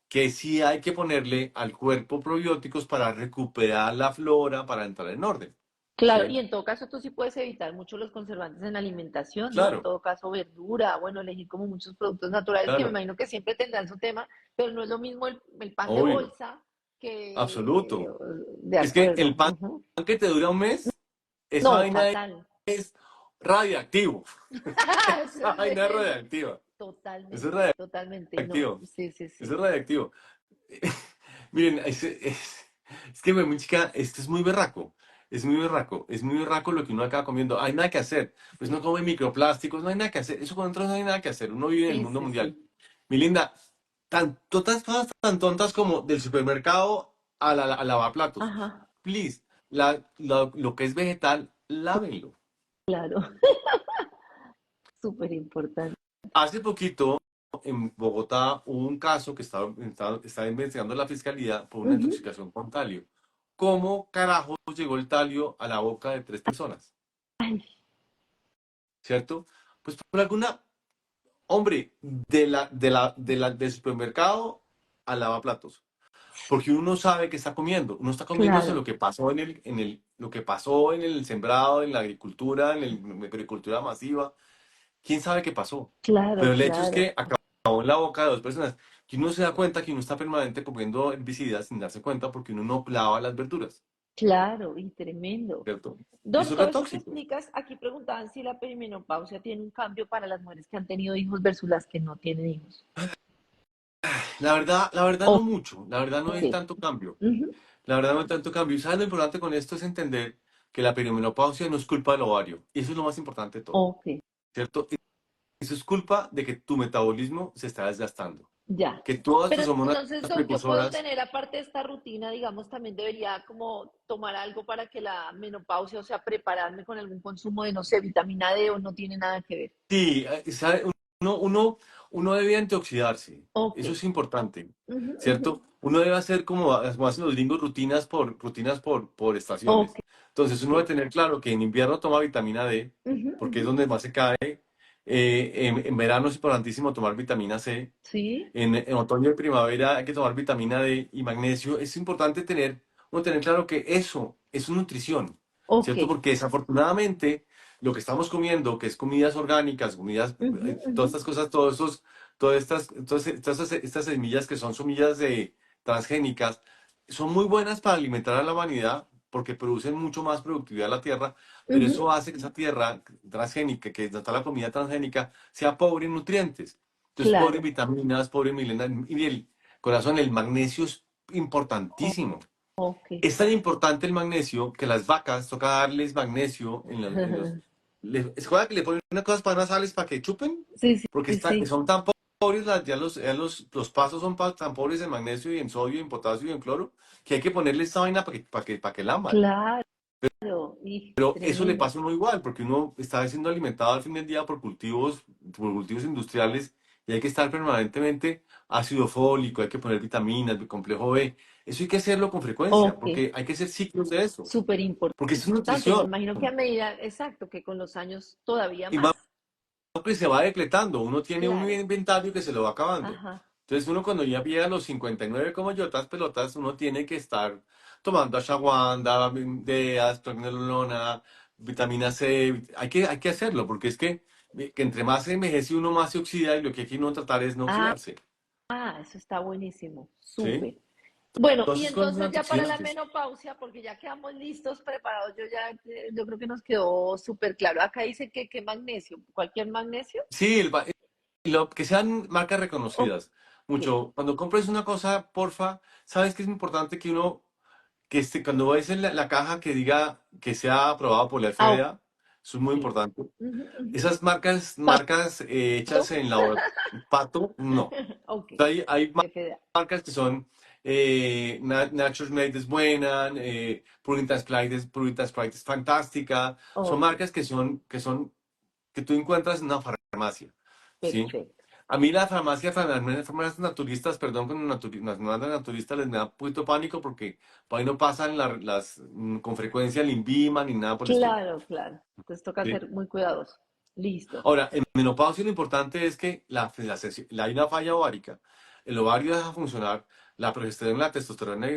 que sí hay que ponerle al cuerpo probióticos para recuperar la flora, para entrar en orden. Claro, y ¿Sí? en todo caso tú sí puedes evitar mucho los conservantes en la alimentación, ¿no? En Claro, todo caso, verdura, bueno, elegir como muchos productos naturales que me claro. imagino que siempre tendrán su tema, pero no es lo mismo el pan de Obvio. bolsa que... Absoluto. De Es que acuerdo. el pan Ujú. que te dura un mes, esa No, vaina fatal. es radiactivo. Eso Esa es vaina es tremendo. radiactiva. Eso es Totalmente, totalmente. No, radiactivo. sí, sí, Eso sí. es radiactivo. Miren, es que, mi chica, esto es muy berraco. Es muy berraco. Es muy berraco lo que uno acaba comiendo. Hay nada que hacer. Pues no come microplásticos, no hay nada que hacer. Eso con nosotros no hay nada que hacer. Uno vive en el Sí, mundo sí, mundial. sí. Mi linda, tantas cosas tan tontas como del supermercado a lavaplatos. Ajá, Please, lo que es vegetal, lávenlo. claro. Súper importante. Hace poquito en Bogotá hubo un caso que estaba investigando la fiscalía por una Ujú. intoxicación con talio. ¿Cómo carajos llegó el talio a la boca de 3 personas? Ay, ¿Cierto? Pues por alguna, hombre, del supermercado al lavaplatos. Porque uno sabe que está comiendo, uno está comiéndose claro, lo que pasó lo que pasó en el sembrado, en la agricultura, en la agricultura masiva. ¿Quién sabe qué pasó? claro, Pero el hecho es claro. que acabó en la boca de 2 personas. Que uno se da cuenta que uno está permanente comiendo herbicidas sin darse cuenta porque uno no lava las verduras, Claro, y tremendo. ¿cierto? Y eso Don, es todo re eso que tóxico. explicas, aquí preguntaban si la perimenopausia tiene un cambio para las mujeres que han tenido hijos versus las que no tienen hijos. La verdad no mucho, la verdad no Ok. hay tanto cambio. Ujú. La verdad no hay tanto cambio. ¿Y sabes lo importante con esto? Es entender que la perimenopausia no es culpa del ovario. Y eso es lo más importante de todo, Ok, ¿cierto? Eso es culpa de que tu metabolismo se está desgastando. ya. Que todas Pero tus hormonas entonces, Doc, yo puedo precursoras. tener, aparte de esta rutina, digamos, también debería como tomar algo para que la menopausia, o sea, prepararme con algún consumo de, no sé, vitamina D o no tiene nada que ver. Sí, uno debe antioxidarse. Ok. Eso es importante, Ujú, ujú. ¿cierto? Uno debe hacer como hacen los gringos rutinas por Ok. estaciones. Entonces uno debe tener claro que en invierno toma vitamina D, Ujú, porque es ujú. donde más se cae. En verano es importantísimo tomar vitamina C. Sí, En otoño y primavera hay que tomar vitamina D y magnesio. Es importante uno tener claro que eso es nutrición, ok. ¿cierto? Porque desafortunadamente lo que estamos comiendo, que es comidas orgánicas, Ujú, ujú. todas estas cosas, todas estas semillas que son semillas transgénicas, son muy buenas para alimentar a la humanidad porque producen mucho más productividad a la tierra, pero Ujú. eso hace que esa tierra transgénica, que está la comida transgénica, sea pobre en nutrientes. Entonces, pobre en Claro, vitaminas, pobre en minerales. Y el corazón, el magnesio es importantísimo. Ok. Es tan importante el magnesio que las vacas toca darles magnesio es cosa que le ponen unas cosas para unas sales para que chupen, Sí, sí, porque sí, sí. son tan pobres, los pastos son tan pobres en magnesio y en sodio y en potasio y en cloro, que hay que ponerle esta vaina para que lamban. Claro, y Pero eso le tremendo. pasa a uno igual, porque uno está siendo alimentado al fin del día por cultivos industriales, y hay que estar permanentemente ácido fólico, hay que poner vitaminas, el complejo B. Eso hay que hacerlo con frecuencia, Ok, porque hay que hacer ciclos de eso, súper porque eso es importante. Me nutrición. imagino que a medida, exacto, que con los años todavía Y más más. que se va depletando, uno tiene un Claro. inventario que se lo va acabando. Ajá. Entonces uno cuando ya llega a los 59 como yo, otras pelotas, uno tiene que estar tomando ashwagandha, DEAS, pregnenolona, vitamina C, hay que hacerlo, porque es que entre más se envejece uno más se oxida y lo que hay que uno tratar es no Ah, oxidarse, eso está buenísimo. ¿sí? Súper. Bueno, y Entonces cosas entonces ya para la antioxidantes. menopausia, porque ya quedamos listos, preparados, yo creo que nos quedó súper claro. Acá dice que magnesio, cualquier magnesio. Sí, que sean marcas Ok, reconocidas. Mucho. Cuando compres una cosa, porfa, sabes que es importante que uno cuando ves en la caja que diga que sea aprobado por la ok. FDA, eso es muy importante. Ujú, ujú. Esas marcas hechas ¿Pato? en laboratorio, pato, no. Ok, Hay FDA. marcas que son Nature's Made es buena, Puritas Pride es fantástica. Son Ok, marcas que tú encuentras en una farmacia, ¿sí? perfecto. A mí las farmacias naturistas, perdón, las naturistas les me da un poquito pánico porque por ahí no pasan con frecuencia el INVIMA ni nada por el estilo. Claro, claro. Entonces toca ¿Sí? ser muy cuidadoso. Listo. Ahora, en menopausia lo importante es que hay una falla ovárica, el ovario deja funcionar, la progesterona, la testosterona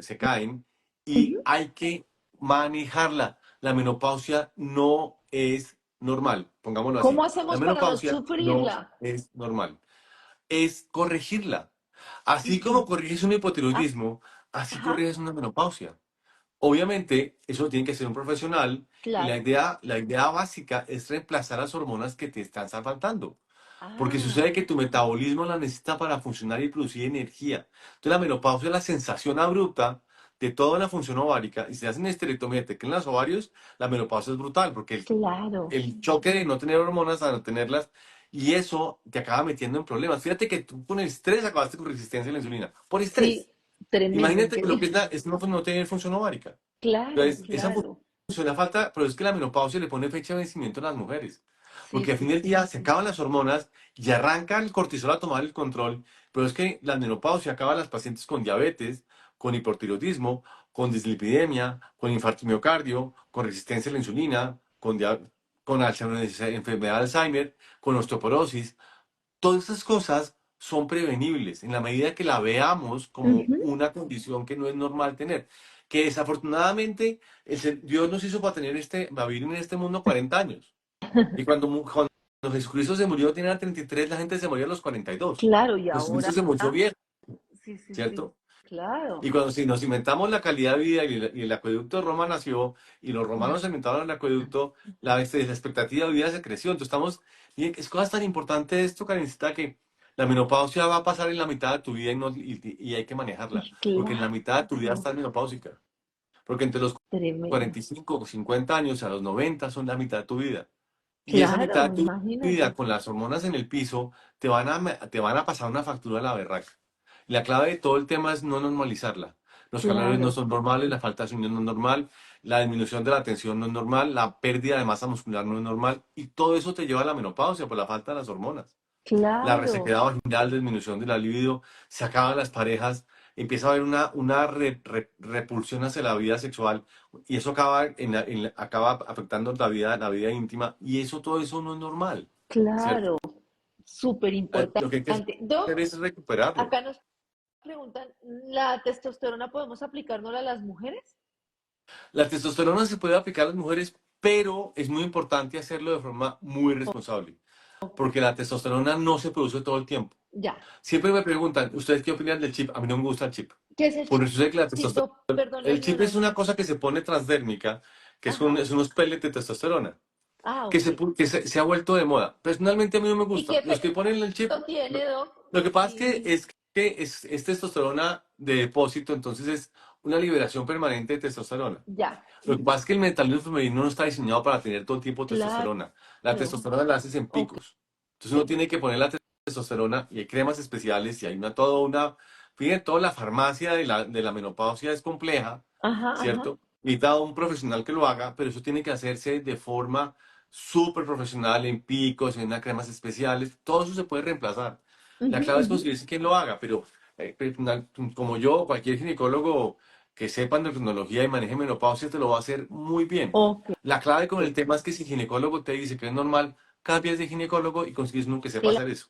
se caen y Ujú. hay que manejarla. La menopausia no es normal, pongámoslo ¿Cómo así. La hacemos para no menopausia no sufrirla? es normal. Es corregirla. Así como Ujú. corriges un Ah, hipotiroidismo, así ajá, corriges una menopausia. Obviamente, eso tiene que ser un profesional y la claro. idea, la idea básica es reemplazar las hormonas que te están faltando. Porque sucede Ah, que tu metabolismo la necesita para funcionar y producir energía. Entonces, la menopausia es la sensación abrupta de toda la función ovárica. Y si hacen esterectomía y te quedan los ovarios, la menopausia es brutal porque claro. el choque de no tener hormonas a no tenerlas y eso te acaba metiendo en problemas. Fíjate que tú con el estrés acabaste con resistencia a la insulina. Por estrés. Sí, tremendo, Imagínate lo que increíble. es no tener función ovárica. Claro, Entonces, esa claro. función la falta, pero es que la menopausia le pone fecha de vencimiento a las mujeres. Sí, Porque al sí, fin del sí. día se acaban las hormonas y arranca el cortisol a tomar el control. Pero es que la menopausia acaba a las pacientes con diabetes, con hipertiroidismo, con dislipidemia, con infarto de miocardio, con resistencia a la insulina, con enfermedad de Alzheimer, con osteoporosis. Todas esas cosas son prevenibles en la medida que la veamos como Ujú. una condición que no es normal tener. Que desafortunadamente Dios nos hizo para vivir en este mundo 40 años. Y cuando Jesucristo se murió, tenía 33, la gente se moría a los 42. Claro, y Jesucristo ahora, se murió viejo, sí, sí, sí. ¿cierto? Claro. Y cuando si nos inventamos la calidad de vida y el acueducto de Roma nació y los romanos inventaron el acueducto, la expectativa de vida se creció. Entonces miren, es cosa tan importante esto, Karencita, que la menopausia va a pasar en la mitad de tu vida y hay que manejarla. Porque en la mitad de tu vida Claro. estás menopáusica. Porque entre los Tremendo. 45 o 50 años a los 90 son la mitad de tu vida. Y esa mitad Claro, de tu vida imagínate. con las hormonas en el piso te van a pasar una factura a la berraca. La clave de todo el tema es no normalizarla. Los calores no Claro, son normales, la falta de sueño no es normal, la disminución de la tensión no es normal, la pérdida de masa muscular no es normal y todo eso te lleva a la menopausia por la falta de las hormonas. La claro, resequedad vaginal, disminución de la libido, se acaban las parejas, empieza a haber una repulsión hacia la vida sexual y eso acaba afectando la vida íntima y todo eso no es normal, ¿cierto? claro. Súper Lo que hay que importante. hacer Doc, es recuperarlo. acá nos preguntan, ¿la testosterona podemos aplicárnosla a las mujeres? La testosterona se puede aplicar a las mujeres, pero es muy importante hacerlo de forma muy responsable, Ok, porque la testosterona no se produce todo el tiempo. ya. Siempre me preguntan, ¿ustedes qué opinan del chip? A mí no me gusta el chip. ¿Qué es el Por eso sé que la chip, testosterona. Doc? Perdón la El chip es una ignorancia. cosa que se pone transdérmica, que Ajá. es unos pellets de testosterona, Ah, que, ok. se ha vuelto de moda. Personalmente a mí no me ¿Y qué gusta. Los que ponen el chip, efecto tiene, Doc? lo que pasa es que Sí. que es testosterona de depósito, entonces es una liberación permanente de testosterona. Ya, Lo que pasa es que el metabolismo femenino no está diseñado para tener todo el tiempo claro. testosterona. La testosterona la haces en Ok. picos. Entonces uno tiene que poner la testosterona y hay cremas especiales y hay toda una, fíjense, toda la farmacia de la menopausia es compleja, Ajá, ajá. ¿cierto? Necesita un profesional que lo haga, pero eso tiene que hacerse de forma súper profesional, en picos, en unas cremas especiales. Todo eso se puede reemplazar. La Ujú, clave es ujú. conseguirse quien lo haga, pero como yo, cualquier ginecólogo que sepa endocrinología y maneje menopausia te lo va a hacer muy bien. Ok. La clave con el tema es que si el ginecólogo te dice que es normal, cambias de ginecólogo y consigues uno que sepa hacer eso.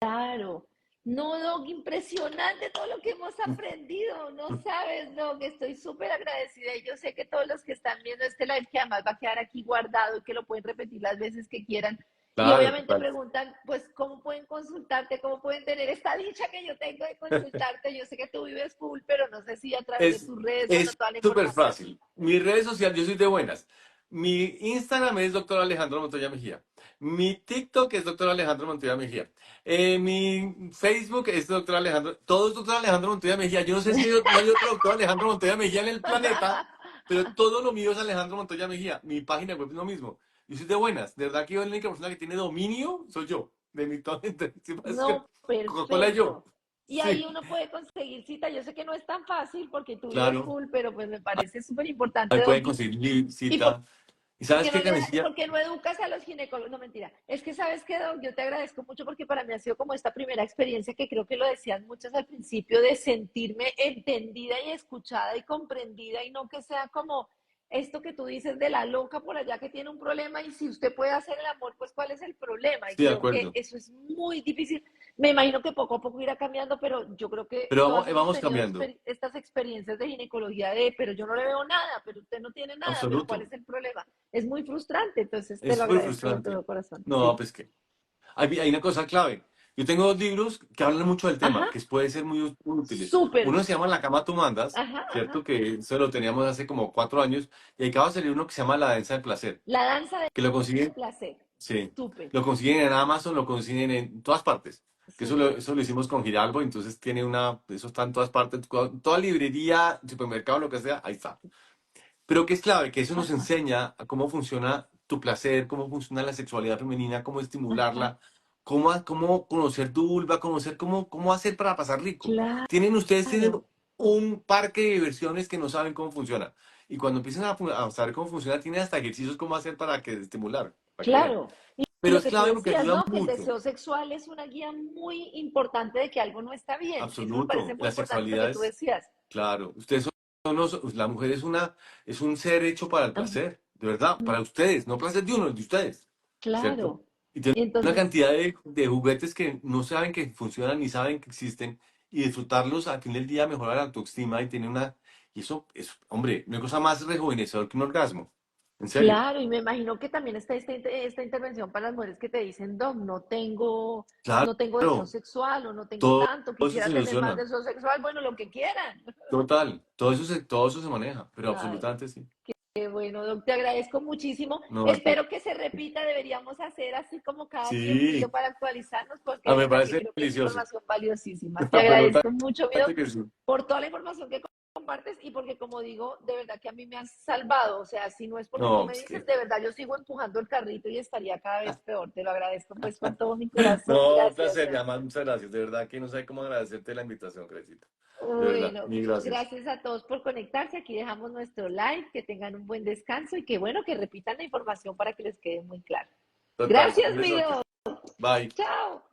Claro. No, Doc, impresionante todo lo que hemos aprendido. No sabes, Doc, estoy súper agradecida. Y yo sé que todos los que están viendo este live, que además va a quedar aquí guardado y que lo pueden repetir las veces que quieran. Y Claro, obviamente total. preguntan, pues, ¿cómo pueden consultarte? ¿Cómo pueden tener esta dicha que yo tengo de consultarte? Yo sé que tú vives full, pero no sé si a través de Es tus redes, bueno, es toda la súper información. fácil. Mi redes sociales, yo soy de buenas. Mi Instagram es doctor Alejandro Montoya Mejía. Mi TikTok es doctor Alejandro Montoya Mejía. Mi Facebook es doctor Alejandro. Todo es doctor Alejandro Montoya Mejía. Yo no sé si no hay otro doctor Alejandro Montoya Mejía en el planeta, pero todo lo mío es Alejandro Montoya Mejía. Mi página web es lo mismo. Yo soy de buenas. De verdad que yo la única persona que tiene dominio soy yo. De mi todo. No, Coca-Cola y yo. perfecto. Y ahí Sí, uno puede conseguir cita. Yo sé que no es tan fácil porque tú vives claro. full, pero pues me parece súper importante, Ahí pueden Doggy. conseguir ¿Y por cita. ¿Y sabes qué no qué, Carecilla? por qué no educas a los ginecólogos? No, mentira. Es que, ¿sabes qué, Doc? Yo te agradezco mucho porque para mí ha sido como esta primera experiencia que creo que lo decían muchas al principio, de sentirme entendida y escuchada y comprendida y no que sea como esto que tú dices de la loca por allá que tiene un problema y si usted puede hacer el amor, pues ¿cuál es el problema? Y Sí, de creo que acuerdo. eso es muy difícil. Me imagino que poco a poco irá cambiando, pero yo creo que Pero todas hemos vamos tenido cambiando. estas experiencias de ginecología de, pero yo no le veo nada, pero usted no tiene nada, pero ¿cuál Absoluto. es el problema? Es muy frustrante, entonces te Es lo súper agradezco de frustrante. todo corazón. No, Sí. pues que. Hay una cosa clave. Yo tengo dos libros que hablan mucho del Ajá, tema, que pueden ser muy útiles. súper. Uno se llama La cama tú mandas, Ajá, ¿cierto? ajá. Que eso lo teníamos hace como 4 años. Y acaba de salir uno que se llama La danza del placer, La danza del que lo consiguen, placer. sí, Súper, lo consiguen en Amazon, lo consiguen en todas partes. Que súper. eso lo hicimos con Giralbo, entonces tiene eso está en todas partes, toda librería, supermercado, lo que sea, ahí está. Pero que es clave, que eso nos Ajá, enseña a cómo funciona tu placer, cómo funciona la sexualidad femenina, cómo ajá. estimularla, cómo conocer tu vulva, conocer cómo hacer para pasar rico. Ustedes tienen Claro, un parque de diversiones que no saben cómo funciona. Y cuando empiezan a saber cómo funciona, tienen hasta ejercicios cómo hacer para que estimular, para que vean. claro. Y Pero lo es que tú clave porque decías, ayuda ¿no? Que el mucho. deseo sexual es una guía muy importante de que algo no está bien. Eso me parece Absoluto. muy La importante lo que sexualidad tú es, decías. claro, la mujer es un ser hecho para el Ajá, placer, de verdad, para ustedes, no placer de uno, de ustedes, ¿cierto? claro. Y tienen Y una entonces, cantidad de juguetes que no saben que funcionan ni saben que existen y disfrutarlos al fin del día mejora la autoestima y tiene y eso es, hombre, no hay cosa más rejuvenecedor que un orgasmo, en serio, claro, y me imagino que también está esta intervención para las mujeres que te dicen, Doc, claro, no tengo deseo sexual o no tengo todo tanto, eso se quisiera tener más soluciona, deseo sexual, bueno, lo que quieran. total, todo eso se maneja, pero Ay, absolutamente sí. qué bueno, Doc, te agradezco muchísimo. No, Espero que se repita, deberíamos hacer así como cada tiempito sí, para actualizarnos, porque de me verdad que parece creo que es delicioso. información valiosísima. Te Absolutamente agradezco mucho, mi Doc, que sí. por toda la información que compartes y porque, como digo, de verdad que a mí me has salvado. O sea, si no es porque tú No, me pues dices, que. de verdad yo sigo empujando el carrito y estaría cada vez peor. Te lo agradezco pues con todo mi corazón. No, un Gracias, placer, mi Doc. amor, muchas gracias. De verdad que no sé cómo agradecerte la invitación, Cresita. De verdad, Bueno, mil gracias. gracias a todos por conectarse. Aquí dejamos nuestro live. Que tengan un buen descanso y que bueno, que repitan la información para que les quede muy claro. Total, un Gracias, mi besote. Doc. Bye. Chao.